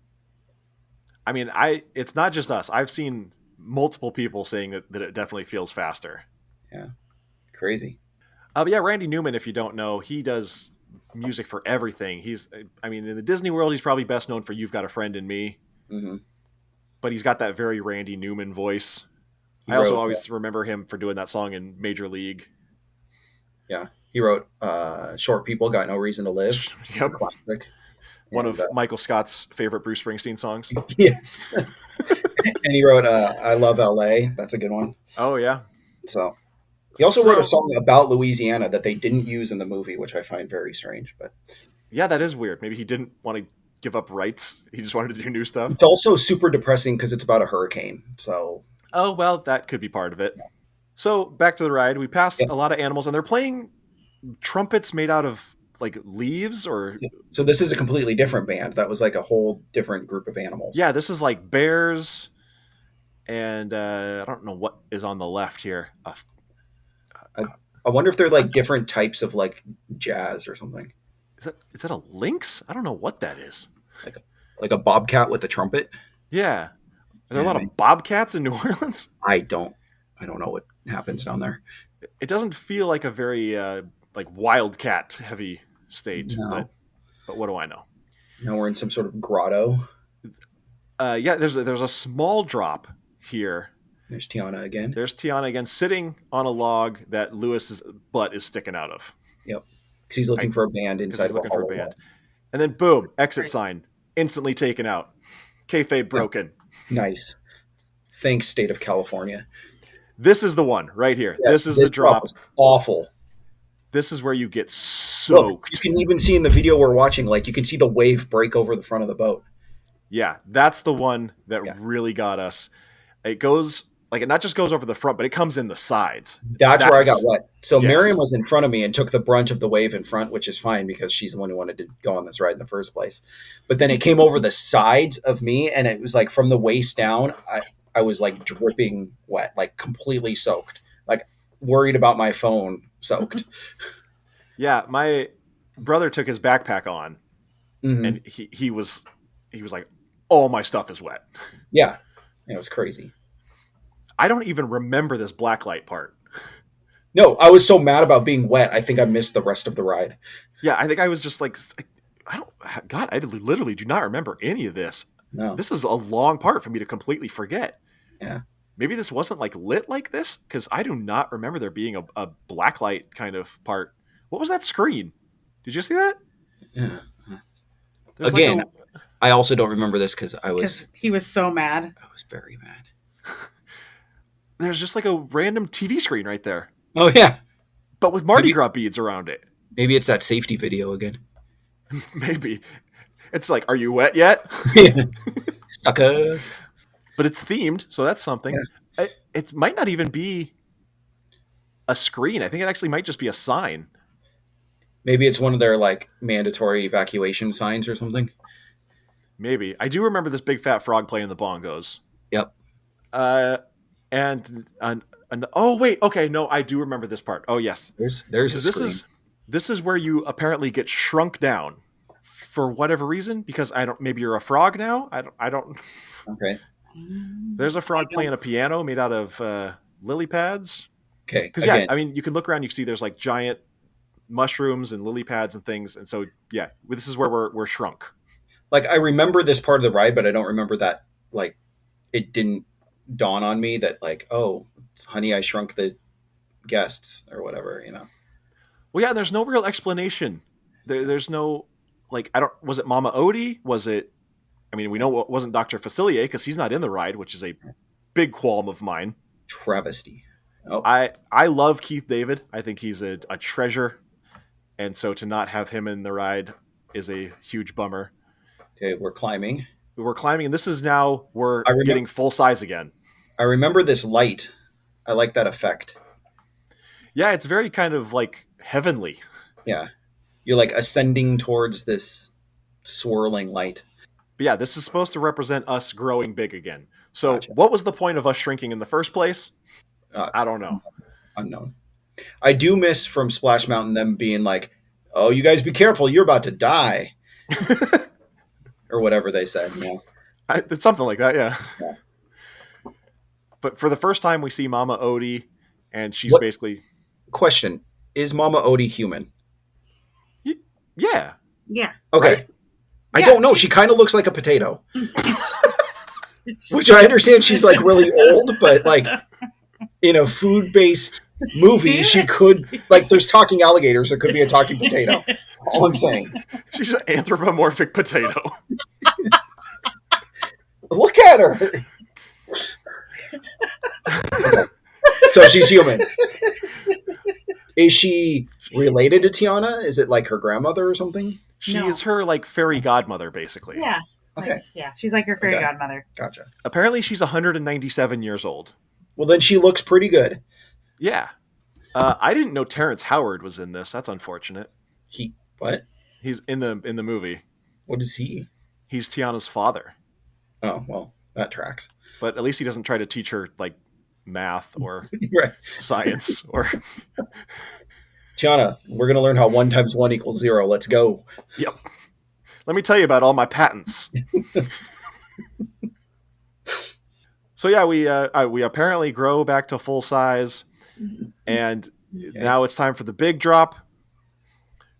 it's not just us. I've seen multiple people saying that it definitely feels faster. Yeah, crazy. But yeah, Randy Newman, if you don't know, he does music for everything. In the Disney world, he's probably best known for You've Got a Friend in Me, Hmm. but he's got that very Randy Newman voice. He I also wrote, always remember him for doing that song in Major League. yeah, he wrote "Short People Got No Reason to Live," Yep. classic. One And, of Michael Scott's favorite Bruce Springsteen songs. yes, and he wrote "I Love L.A." That's a good one. Oh, yeah. So he also wrote a song about Louisiana that they didn't use in the movie, which I find very strange. But yeah, that is weird. Maybe he didn't want to give up rights. He just wanted to do new stuff. it's also super depressing because it's about a hurricane. So Oh, well, that could be part of it. So back to the ride. We pass yeah. a lot of animals, and they're playing trumpets made out of like leaves or So this is a completely different band. That was like a whole different group of animals. yeah, this is like bears, and I don't know what is on the left here. I wonder if they're like different types of like jazz or something. Is that a lynx? I don't know what that is. Like a bobcat with a trumpet. Yeah, are there a Yeah, lot of bobcats in New Orleans? I don't know what happens down there. It doesn't feel like a very like wildcat heavy state, No. but what do I know? Now we're in some sort of grotto. Yeah, there's a small drop here. There's Tiana again. There's Tiana again, sitting on a log that Lewis's butt is sticking out of. Yep. Because he's looking for a band inside of a hollow wall. And then boom, exit sign, instantly taken out. Kayfabe broken. Nice. Thanks, state of California. This is the one right here. Yes, this is the drop. Awful. This is where you get soaked. Look, you can even see in the video we're watching, like you can see the wave break over the front of the boat. Yeah, that's the one that really got us. It goes like it not just goes over the front, but it comes in the sides. That's where I got wet. So yes. Miriam was in front of me and took the brunt of the wave in front, which is fine because she's the one who wanted to go on this ride in the first place. But then it came over the sides of me, and it was like from the waist down, I was like dripping wet, like completely soaked, like worried about my phone soaked. Yeah, my brother took his backpack on, Mm-hmm. and he was like, all my stuff is wet. Yeah, it was crazy. I don't even remember this blacklight part. No, I was so mad about being wet. I think I missed the rest of the ride. Yeah, I think I was just like, I literally do not remember any of this. No. This is a long part for me to completely forget. Yeah. Maybe this wasn't like lit like this because I do not remember there being a blacklight kind of part. What was that screen? Did you see that? Yeah. There's Again, like I also don't remember this because he was so mad. I was very mad. There's just like a random TV screen right there. Oh yeah, but with Mardi Gras beads around it. Maybe it's that safety video again. Maybe it's like, are you wet yet? Sucker. But it's themed, so that's something. Yeah. It might not even be a screen. I think it actually might just be a sign. Maybe it's one of their like mandatory evacuation signs or something. Maybe. I do remember this big fat frog playing the bongos. Yep. And oh wait, okay, no, I do remember this part. Oh yes, there's a screen. This is where you apparently get shrunk down for whatever reason because maybe you're a frog now. I don't. Okay. There's a frog playing a piano made out of lily pads. Okay. Because yeah, I mean, you can look around, you can see there's like giant mushrooms and lily pads and things, and so yeah, this is where we're shrunk. Like I remember this part of the ride, but I don't remember that. Like, it didn't dawn on me that like, oh, honey, I shrunk the guests or whatever, you know. Well, yeah, there's no real explanation. There's no like, was it Mama Odie? Was it? I mean, we know it wasn't Dr. Facilier because he's not in the ride, which is a big qualm of mine. Travesty. Oh, I love Keith David. I think he's a treasure, and so to not have him in the ride is a huge bummer. okay. We're climbing. We're climbing, and this is now we're I remember. getting full size again. I remember this light. I like that effect. Yeah, it's very kind of like heavenly. Yeah, you're like ascending towards this swirling light. But yeah, this is supposed to represent us growing big again. So, Gotcha. what was the point of us shrinking in the first place? Uh, I don't know. Unknown. I do miss from Splash Mountain them being like, "Oh, you guys be careful, you're about to die," or whatever they said. Yeah. It's something like that, yeah. Yeah. But for the first time, we see Mama Odie, and she's What basically, question is Mama Odie human? yeah, Yeah. Okay, right? I Yeah. don't know. She kind of looks like a potato, which I understand she's like really old, but like in a food-based movie, she could like. There's talking alligators. There could be a talking potato. All I'm saying. She's an anthropomorphic potato. Look at her. So she's human. Is she related to Tiana? Is it like her grandmother or something? She No. is her like fairy godmother, basically. Yeah. Okay. Like, yeah. She's like her fairy Okay. godmother. Gotcha. Apparently, she's 197 years old. Well, then she looks pretty good. Yeah. I didn't know Terrence Howard was in this. That's unfortunate. What? He's in the movie. What is he? He's Tiana's father. Oh, well, that tracks. But at least he doesn't try to teach her like math or Right. science or Tiana, we're going to learn how 1 × 1 = 0. Let's go. Yep. Let me tell you about all my patents. So yeah, we apparently grow back to full size, and now it's time for the big drop.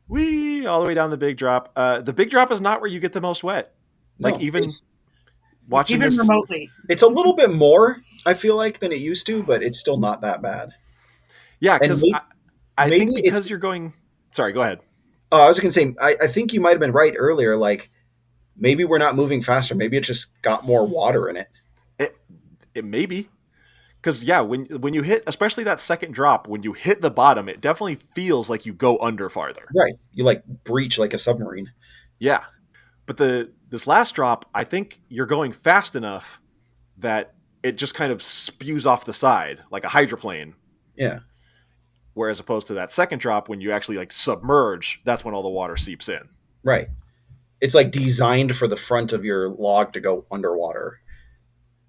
We all the way down the big drop. The big drop is not where you get the most wet. Like No, even it's, watching Even this, remotely. it's a little bit more, I feel like, than it used to, but it's still not that bad. yeah, And because I think maybe because it's- you're going. Sorry, go ahead. Oh, I was going to say, I think you might have been right earlier. Like, maybe we're not moving faster. Maybe it just got more water in it. It may be. Because yeah, when you hit, especially that second drop, when you hit the bottom, it definitely feels like you go under farther. Right. You like breach like a submarine. Yeah, but this last drop, I think you're going fast enough that it just kind of spews off the side like a hydroplane. Yeah. Whereas opposed to that second drop, when you actually like submerge, that's when all the water seeps in. Right. It's like designed for the front of your log to go underwater.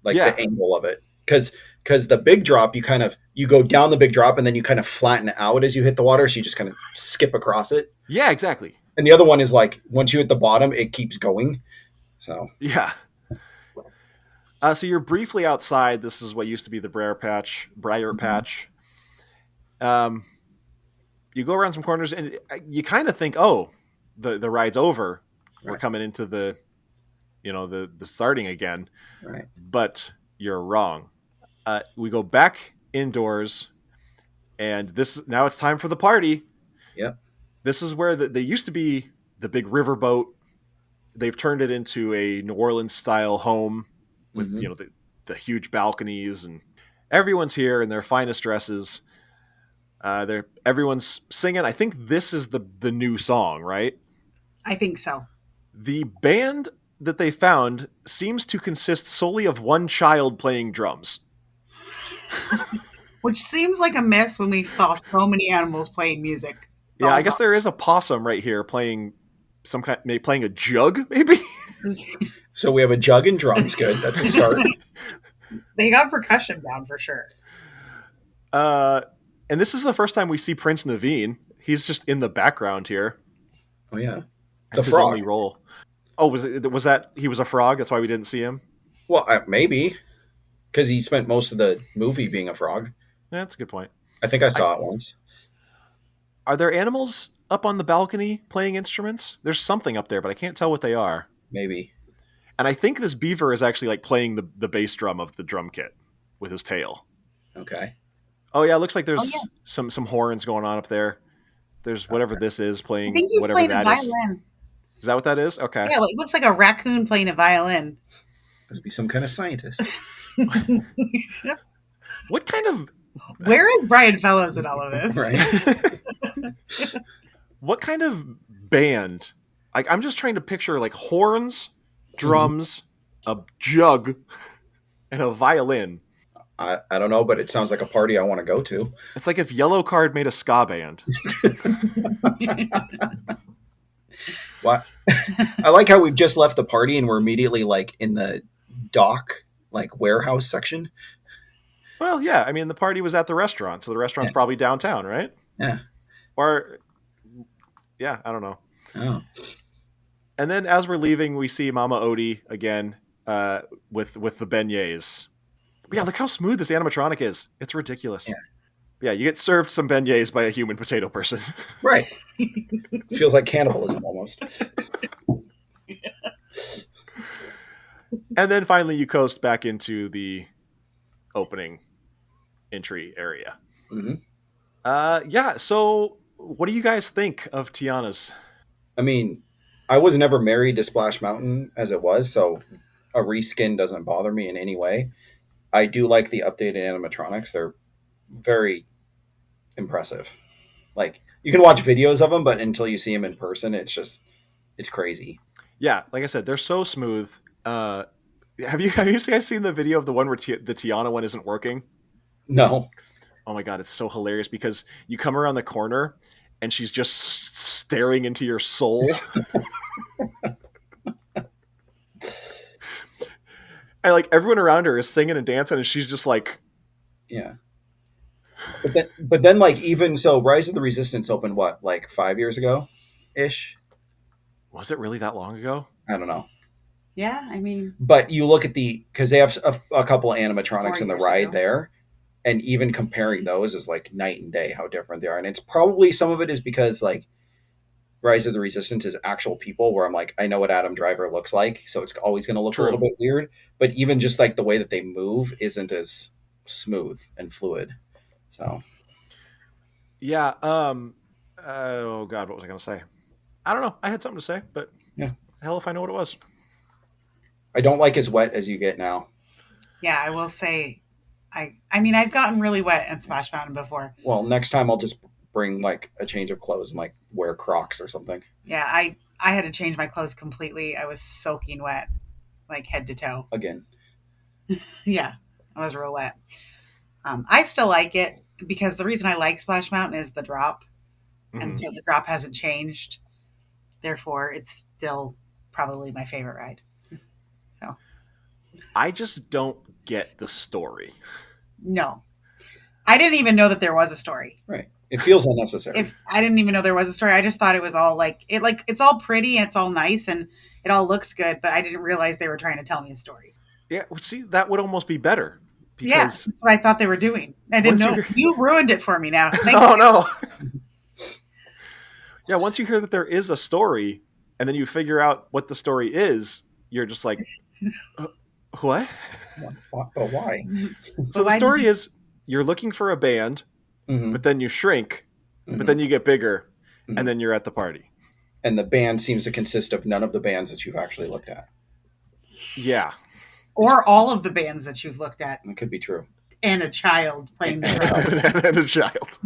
Like Yeah. the angle of it. Because the big drop, you go down the big drop and then you kind of flatten out as you hit the water. So you just kind of skip across it. Yeah, exactly. And the other one is like, once you hit the bottom, it keeps going. So, Yeah. So you're briefly outside. This is what used to be the briar patch. You go around some corners and you kind of think, oh, the ride's over. We're Right. coming into the starting again. right. But you're wrong. We go back indoors, and now it's time for the party. Yep. This is where they used to be the big riverboat. They've turned it into a New Orleans style home with Mhm. The huge balconies, and everyone's here in their finest dresses. Everyone's singing. I think this is the new song, right? I think so. The band that they found seems to consist solely of one child playing drums. Which seems like a miss when we saw so many animals playing music. Yeah, I guess there is a possum right here playing playing a jug, maybe. So we have a jug and drums. Good. That's a start. They got percussion down for sure. And this is the first time we see Prince Naveen. He's just in the background here. Oh, yeah. That's his frog. only role. Oh, was that he was a frog? That's why we didn't see him. Well, maybe. Because he spent most of the movie being a frog. Yeah, that's a good point. I think I saw it once. Are there animals up on the balcony playing instruments? There's something up there, but I can't tell what they are. Maybe. And I think this beaver is actually like playing the bass drum of the drum kit with his tail. Okay. Oh yeah, it looks like there's Oh, yeah. some horns going on up there. There's whatever this is I playing. think he's whatever playing a that is. violin. Is that what that is? Okay. Yeah, it looks like a raccoon playing a violin. Must be some kind of scientist. What kind of Where is Brian Fellows in all of this? Right. what kind of band? Like, I'm just trying to picture like horns, drums, a jug, and a violin. I don't know, but it sounds like a party I want to go to. It's like if Yellow Card made a ska band. What? I like how we've just left the party and we're immediately like in the dock, like warehouse section. Well, yeah. I mean, the party was at the restaurant, so the restaurant's Yeah. probably downtown, right? Yeah. Or, yeah, I don't know. Oh. And then as we're leaving, we see Mama Odie again with the beignets. But yeah, look how smooth this animatronic is. It's ridiculous. Yeah, you get served some beignets by a human potato person. Right. Feels like cannibalism almost. And then finally you coast back into the opening entry area. Mm-hmm. Yeah, so what do you guys think of Tiana's? I mean, I was never married to Splash Mountain as it was, so a reskin doesn't bother me in any way. I do like the updated animatronics. They're very impressive. Like, you can watch videos of them, but until you see them in person, it's crazy. Yeah, like I said, they're so smooth. Have you guys seen the video of the one where the Tiana one isn't working? No. Oh my god, it's so hilarious because you come around the corner and she's just staring into your soul. And like everyone around her is singing and dancing and she's just like, yeah. But then like, even so, Rise of the Resistance opened what, like 5 years ago ish? Was it really that long ago? I don't know. Yeah, I mean, but you look at because they have a couple of animatronics in the ride ago. there, and even comparing those is like night and day how different they are. And it's probably, some of it is because like Rise of the Resistance is actual people, where I'm like, I know what Adam Driver looks like, so it's always going to look True. a little bit weird. But even just like the way that they move isn't as smooth and fluid. So yeah. Oh god, what was I going to say? I don't know. I had something to say, but yeah, hell if I know what it was. I don't like as wet as you get now. Yeah, I will say, I mean, I've gotten really wet at Splash Mountain before. Well, next time I'll just bring like a change of clothes and like wear Crocs or something. Yeah, I had to change my clothes completely. I was soaking wet, like head to toe. Again. Yeah, I was real wet. I still like it because the reason I like Splash Mountain is the drop. Mm-hmm. And so the drop hasn't changed. Therefore, it's still probably my favorite ride. So I just don't get the story. No. I didn't even know that there was a story. Right. It feels unnecessary. If I didn't even know there was a story, I just thought it was all it's all pretty and it's all nice and it all looks good, but I didn't realize they were trying to tell me a story. Yeah, see, that would almost be better. Because yeah, that's what I thought they were doing. I didn't know. You ruined it for me now. Oh, no. Yeah, once you hear that there is a story and then you figure out what the story is, you're just like, what? But why? So the story is you're looking for a band, mm-hmm. but then you shrink, mm-hmm. but then you get bigger, mm-hmm. and then you're at the party. And the band seems to consist of none of the bands that you've actually looked at. Yeah. Or all of the bands that you've looked at. It could be true. And a child playing the drums. And a child.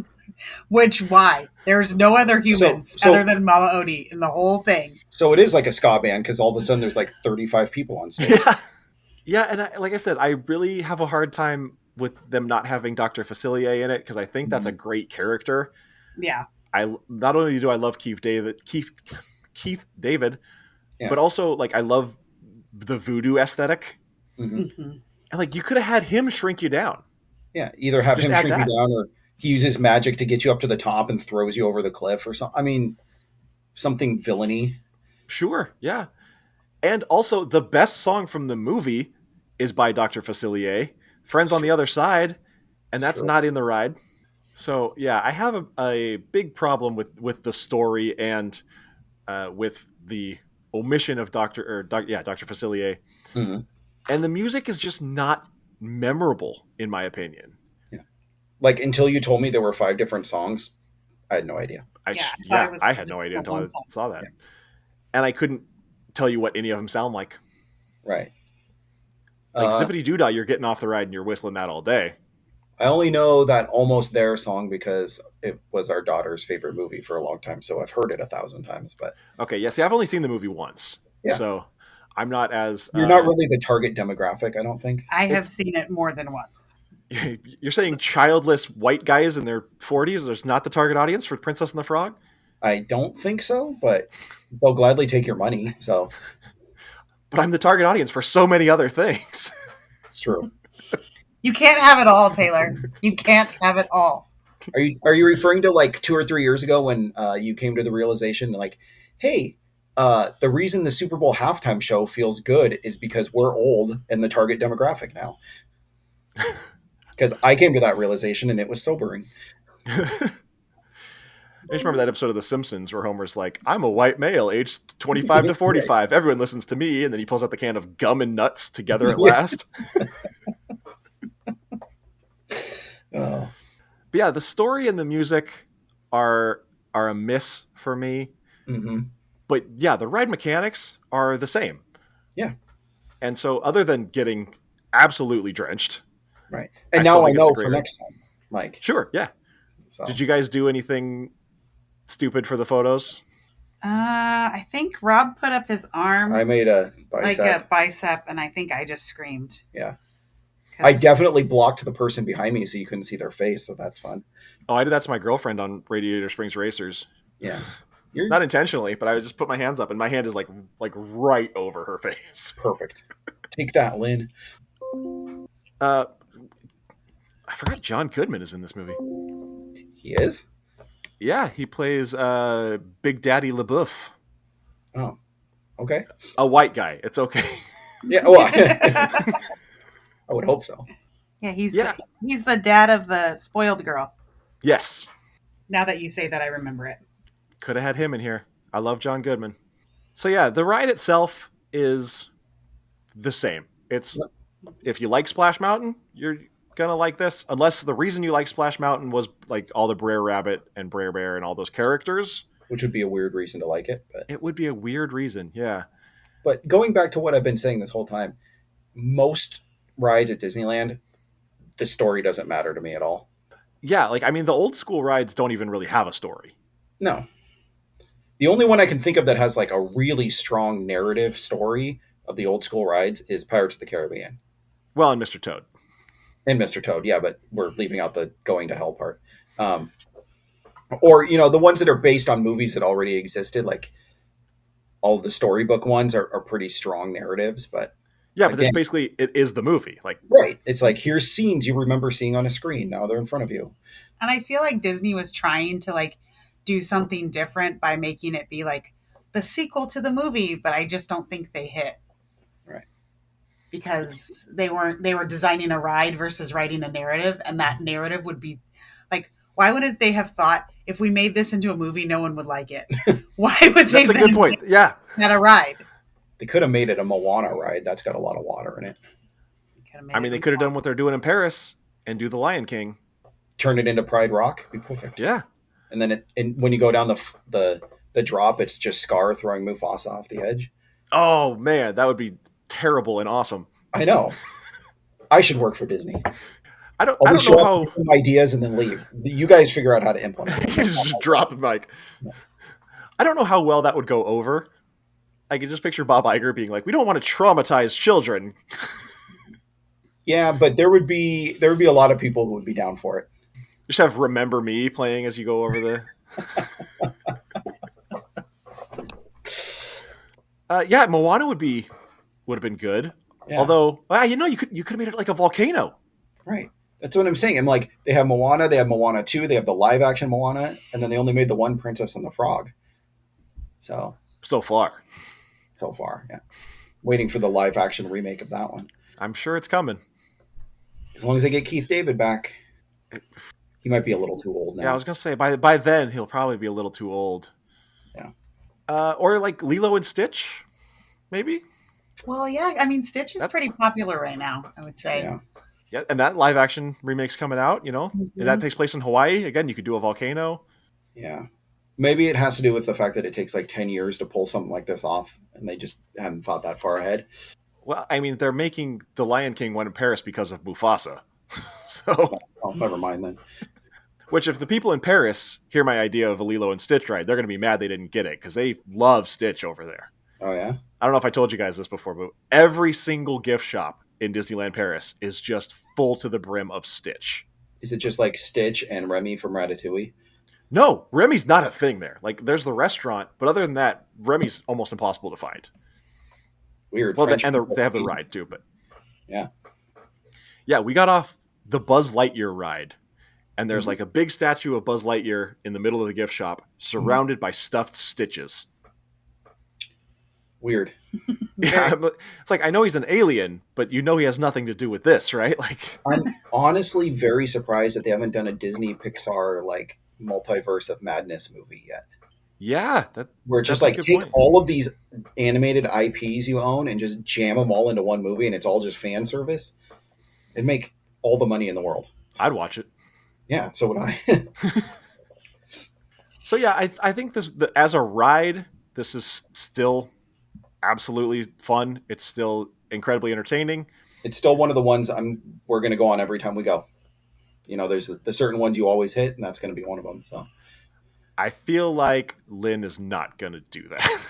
Which, why? There's no other humans other than Mama Odie in the whole thing. So it is like a ska band because all of a sudden there's like 35 people on stage. Yeah, and like I said, I really have a hard time with them not having Dr. Facilier in it because I think that's a great character. Yeah. I not only do I love Keith David, yeah. but also like I love the voodoo aesthetic. Mm-hmm. Mm-hmm. And like you could have had him shrink you down. Yeah, either have him shrink you down or he uses magic to get you up to the top and throws you over the cliff or something. I mean, something villainy. Sure, yeah. And also the best song from the movie is by Dr. Facilier, Friends on the Other Side, and that's not in the ride. So yeah, I have a big problem with the story and with the omission of Dr. Facilier. Mm-hmm. And the music is just not memorable, in my opinion. Yeah. Like until you told me there were 5 different songs, I had no idea. I had no idea until I saw that. Yeah. And I couldn't tell you what any of them sound like. Right. Like Zippity Doo Dah, you're getting off the ride and you're whistling that all day. I only know that Almost There song because it was our daughter's favorite movie for a long time. So I've heard it 1,000 times. But Okay, yeah. See, I've only seen the movie once, yeah, so I'm not as. you're not really the target demographic, I don't think. I have It's seen it more than once. you're saying childless white guys in their 40s. There's not the target audience for Princess and the Frog. I don't think so, but they'll gladly take your money. So But I'm the target audience for so many other things. it's true. You can't have it all, Taylor. You can't have it all. Are you referring to like 2 or 3 years ago when you came to the realization like, hey, the reason the Super Bowl halftime show feels good is because we're old and the target demographic now? Because I came to that realization and it was sobering. I just remember that episode of The Simpsons where Homer's like, I'm a white male aged 25 to 45. Everyone listens to me. And then he pulls out the can of gum and nuts together at Yeah. last. Oh. But yeah, the story and the music are a miss for me. Mm-hmm. But yeah, the ride mechanics are the same. Yeah. And so other than getting absolutely drenched. Right. And still now I think it's a know great for ride. next time. Like, Sure, yeah. so. Did you guys do anything stupid for the photos? I think Rob put up his arm I made a like bicep. a bicep, and I think I just screamed. Yeah. 'Cause- I definitely blocked the person behind me so you couldn't see their face, so that's fun. Oh, I did that to my girlfriend on Radiator Springs Racers. Yeah. Not intentionally, but I would just put my hands up and my hand is like right over her face. Perfect. Take that, Lynn. I forgot John Goodman is in this movie. He is? Yeah, he plays Big Daddy LaBeouf. Oh. Okay. A white guy. It's okay. Yeah, well, I would hope so. Yeah, he's Yeah. he's the dad of the spoiled girl. Yes. Now that you say that, I remember it. Could have had him in here. I love John Goodman. So yeah, the ride itself is the same. It's if you like Splash Mountain, you're gonna like this. Unless the reason you like Splash Mountain was like all the Brer Rabbit and Brer Bear and all those characters. Which would be a weird reason to like it. But It would be a weird reason, yeah. But going back to what I've been saying this whole time, most rides at Disneyland, the story doesn't matter to me at all. Yeah, like I mean the old school rides don't even really have a story. No. The only one I can think of that has like a really strong narrative story of the old school rides is Pirates of the Caribbean. Well, and Mr. Toad. And Mr. Toad, yeah, but we're leaving out the going to hell part. Or, the ones that are based on movies that already existed, like all of the storybook ones are pretty strong narratives, but Yeah, but again, it's basically it is the movie. Like right. It's like here's scenes you remember seeing on a screen. Now they're in front of you. And I feel like Disney was trying to like do something different by making it be like the sequel to the movie, but I just don't think they hit. Right. Because they were designing a ride versus writing a narrative, and that narrative would be like, why wouldn't they have thought if we made this into a movie, no one would like it? Why would they? That's a good point. Yeah. Not a ride. They could have made it a Moana ride. That's got a lot of water in it. I mean, they could have done what they're doing in Paris and do the Lion King. Turn it into Pride Rock. Be perfect. Yeah. And then when you go down the drop, it's just Scar throwing Mufasa off the edge. Oh man, that would be terrible and awesome. I know. I should work for Disney. I don't I'll know how some ideas and then leave. You guys figure out how to implement you it. just drop the mic. I don't know how well that would go over. I can just picture Bob Iger being like, "We don't want to traumatize children." Yeah, but there would be a lot of people who would be down for it. Just have "Remember Me" playing as you go over the. Yeah, Moana would have been good. Yeah. Although, you could have made it like a volcano. Right. That's what I'm saying. I'm like, they have Moana, they have Moana 2, they have the live action Moana, and then they only made the one Princess and the Frog. So far, yeah. Waiting for the live action remake of that one. I'm sure it's coming. As long as they get Keith David back. He might be a little too old now. Yeah, I was gonna say by then he'll probably be a little too old. Yeah. Or like Lilo and Stitch, maybe. Well, yeah. I mean, Stitch is pretty popular right now, I would say. Yeah. Yeah, and that live action remake's coming out. And that takes place in Hawaii. Again, you could do a volcano. Yeah. Maybe it has to do with the fact that it takes like 10 years to pull something like this off, and they just hadn't thought that far ahead. Well, I mean, they're making the Lion King one in Paris because of Mufasa. So Oh, never mind then. Which, if the people in Paris hear my idea of a Lilo and Stitch ride, they're going to be mad they didn't get it because they love Stitch over there. Oh yeah. I don't know if I told you guys this before, but every single gift shop in Disneyland Paris is just full to the brim of Stitch. Is it just like Stitch and Remy from Ratatouille? No, Remy's not a thing there. Like, there's the restaurant, but other than that, Remy's almost impossible to find. Weird. Well, they have the ride too, but yeah, we got off the Buzz Lightyear ride, and there's like a big statue of Buzz Lightyear in the middle of the gift shop, surrounded by stuffed Stitches. Weird. Yeah, it's like, I know he's an alien, but you know he has nothing to do with this, right? Like, I'm honestly very surprised that they haven't done a Disney Pixar like multiverse of madness movie yet. Yeah, where just like take all of these animated IPs you own and just jam them all into one movie, and it's all just fan service. It'd make all the money in the world. I'd watch it. Yeah, so would I. So yeah, I think this as a ride, this is still absolutely fun. It's still incredibly entertaining. It's still one of the ones we're going to go on every time we go. You know, there's the certain ones you always hit, and that's going to be one of them. So I feel like Lynn is not going to do that.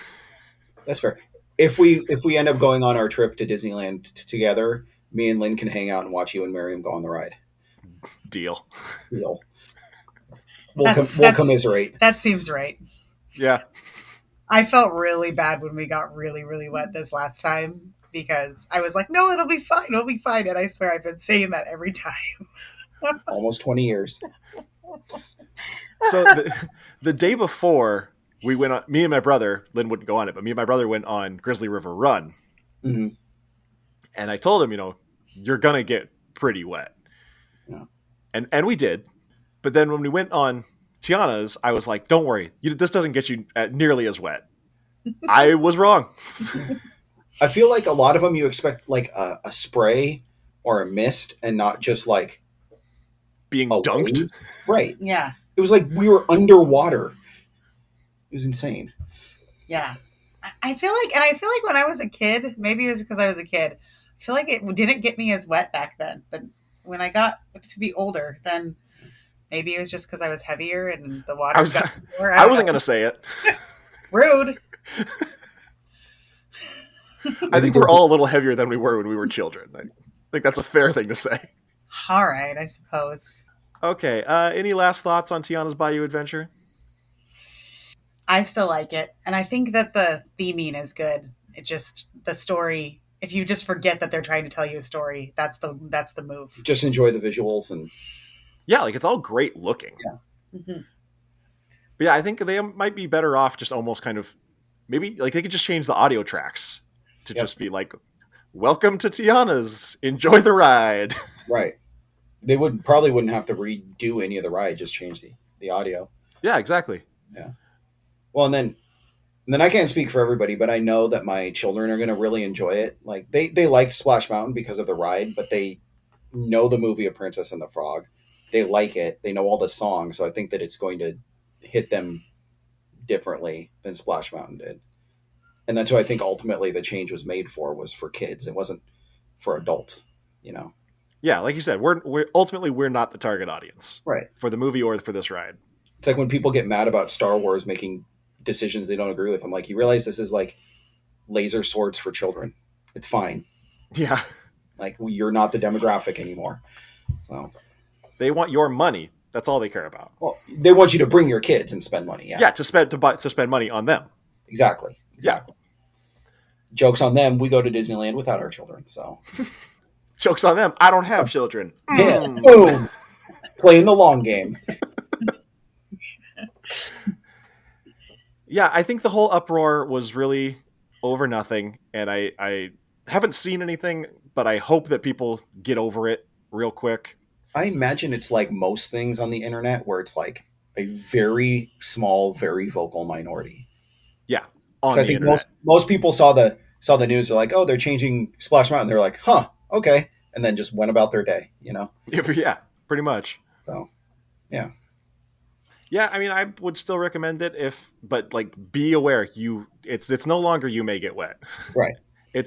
That's fair. If we end up going on our trip to Disneyland together, me and Lynn can hang out and watch you and Miriam go on the ride. Deal. We'll commiserate. That seems right. Yeah. I felt really bad when we got really, really wet this last time because I was like, no, it'll be fine. It'll be fine. And I swear I've been saying that every time. Almost 20 years. So the day before we went on, me and my brother, Lynn wouldn't go on it, but me and my brother went on Grizzly River Run. Mm-hmm. And I told him, you're going to get pretty wet. Yeah. And we did. But then when we went on Tiana's, I was like, don't worry. This doesn't get you nearly as wet. I was wrong. I feel like a lot of them you expect like a spray or a mist and not just like being dunked. Wave. Right. Yeah. It was like we were underwater. It was insane. Yeah. I feel like when I was a kid, maybe it was because I was a kid, I feel like it didn't get me as wet back then. But when I got to be older, then maybe it was just because I was heavier and the water got more. I wasn't going to say it. Rude. I think we're all a little heavier than we were when we were children. I think that's a fair thing to say. All right, I suppose. Okay. Any last thoughts on Tiana's Bayou Adventure? I still like it. And I think that the theming is good. It just, the story, if you just forget that they're trying to tell you a story, that's the move. Just enjoy the visuals and... Yeah, like it's all great looking. Yeah. Mm-hmm. But yeah, I think they might be better off just almost kind of, maybe like they could just change the audio tracks to just be like, welcome to Tiana's, enjoy the ride. Right. They probably wouldn't have to redo any of the ride, just change the audio. Yeah, exactly. Yeah. Well, and then I can't speak for everybody, but I know that my children are going to really enjoy it. Like they like Splash Mountain because of the ride, but they know the movie of Princess and the Frog. They like it. They know all the songs, so I think that it's going to hit them differently than Splash Mountain did. And that's who I think ultimately the change was made for, was for kids. It wasn't for adults, Yeah, like you said, we're ultimately not the target audience, right, for the movie or for this ride. It's like when people get mad about Star Wars making decisions they don't agree with. I'm like, you realize this is like laser swords for children. It's fine. Yeah, like you're not the demographic anymore. So they want your money. That's all they care about. Well, they want you to bring your kids and spend money. Yeah, to spend money on them. Exactly. Yeah. Joke's on them. We go to Disneyland without our children. So joke's on them. I don't have children. Yeah. Boom. Playing the long game. Yeah, I think the whole uproar was really over nothing, and I haven't seen anything, but I hope that people get over it real quick. I imagine it's like most things on the internet where it's like a very small, very vocal minority. Yeah, on the internet. Most people saw the news. They're like, oh, they're changing Splash Mountain. They're like, huh, okay, and then just went about their day. Yeah, pretty much. So, yeah. Yeah, I mean, I would still recommend it but like, be aware it's no longer you may get wet. Right.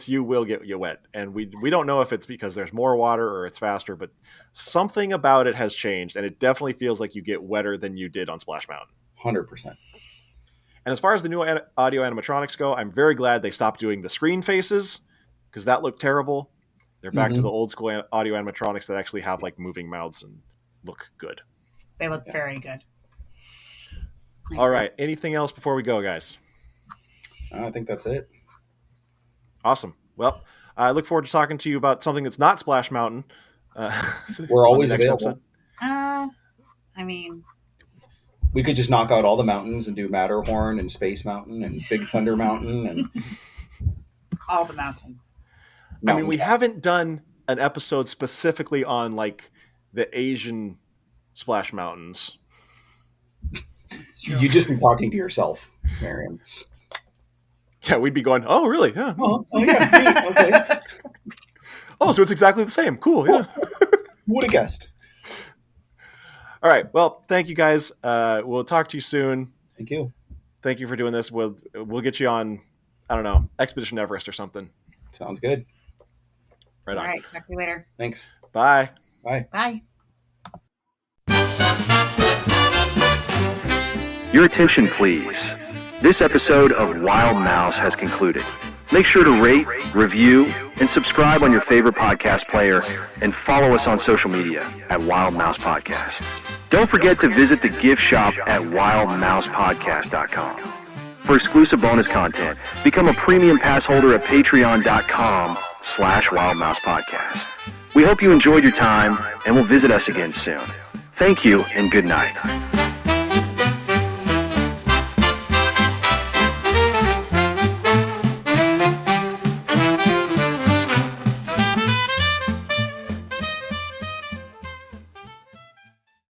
you will get you wet. And we don't know if it's because there's more water or it's faster, but something about it has changed, and it definitely feels like you get wetter than you did on Splash Mountain. 100%. And as far as the new audio animatronics go, I'm very glad they stopped doing the screen faces, because that looked terrible. They're back to the old school audio animatronics that actually have like moving mouths and look good. They look very good. All right. Anything else before we go, guys? I think that's it. Awesome. Well, I look forward to talking to you about something that's not Splash Mountain. We're always available. I mean, we could just knock out all the mountains and do Matterhorn and Space Mountain and Big Thunder Mountain and all the mountains. I mean, we haven't done an episode specifically on like the Asian Splash Mountains. You just been talking to yourself, Miriam. Yeah, we'd be going, oh, really? Yeah. Oh yeah. Neat. Okay. Oh, so it's exactly the same. Cool. Yeah. Who would have guessed? All right. Well, thank you guys. We'll talk to you soon. Thank you. Thank you for doing this. We'll get you on, I don't know, Expedition Everest or something. Sounds good. Right on. All right. Talk to you later. Thanks. Bye. Bye. Bye. Your attention, please. This episode of Wild Mouse has concluded. Make sure to rate, review, and subscribe on your favorite podcast player, and follow us on social media at Wild Mouse Podcast. Don't forget to visit the gift shop at wildmousepodcast.com. For exclusive bonus content, become a premium pass holder at patreon.com/wildmousepodcast. We hope you enjoyed your time, and will visit us again soon. Thank you, and good night.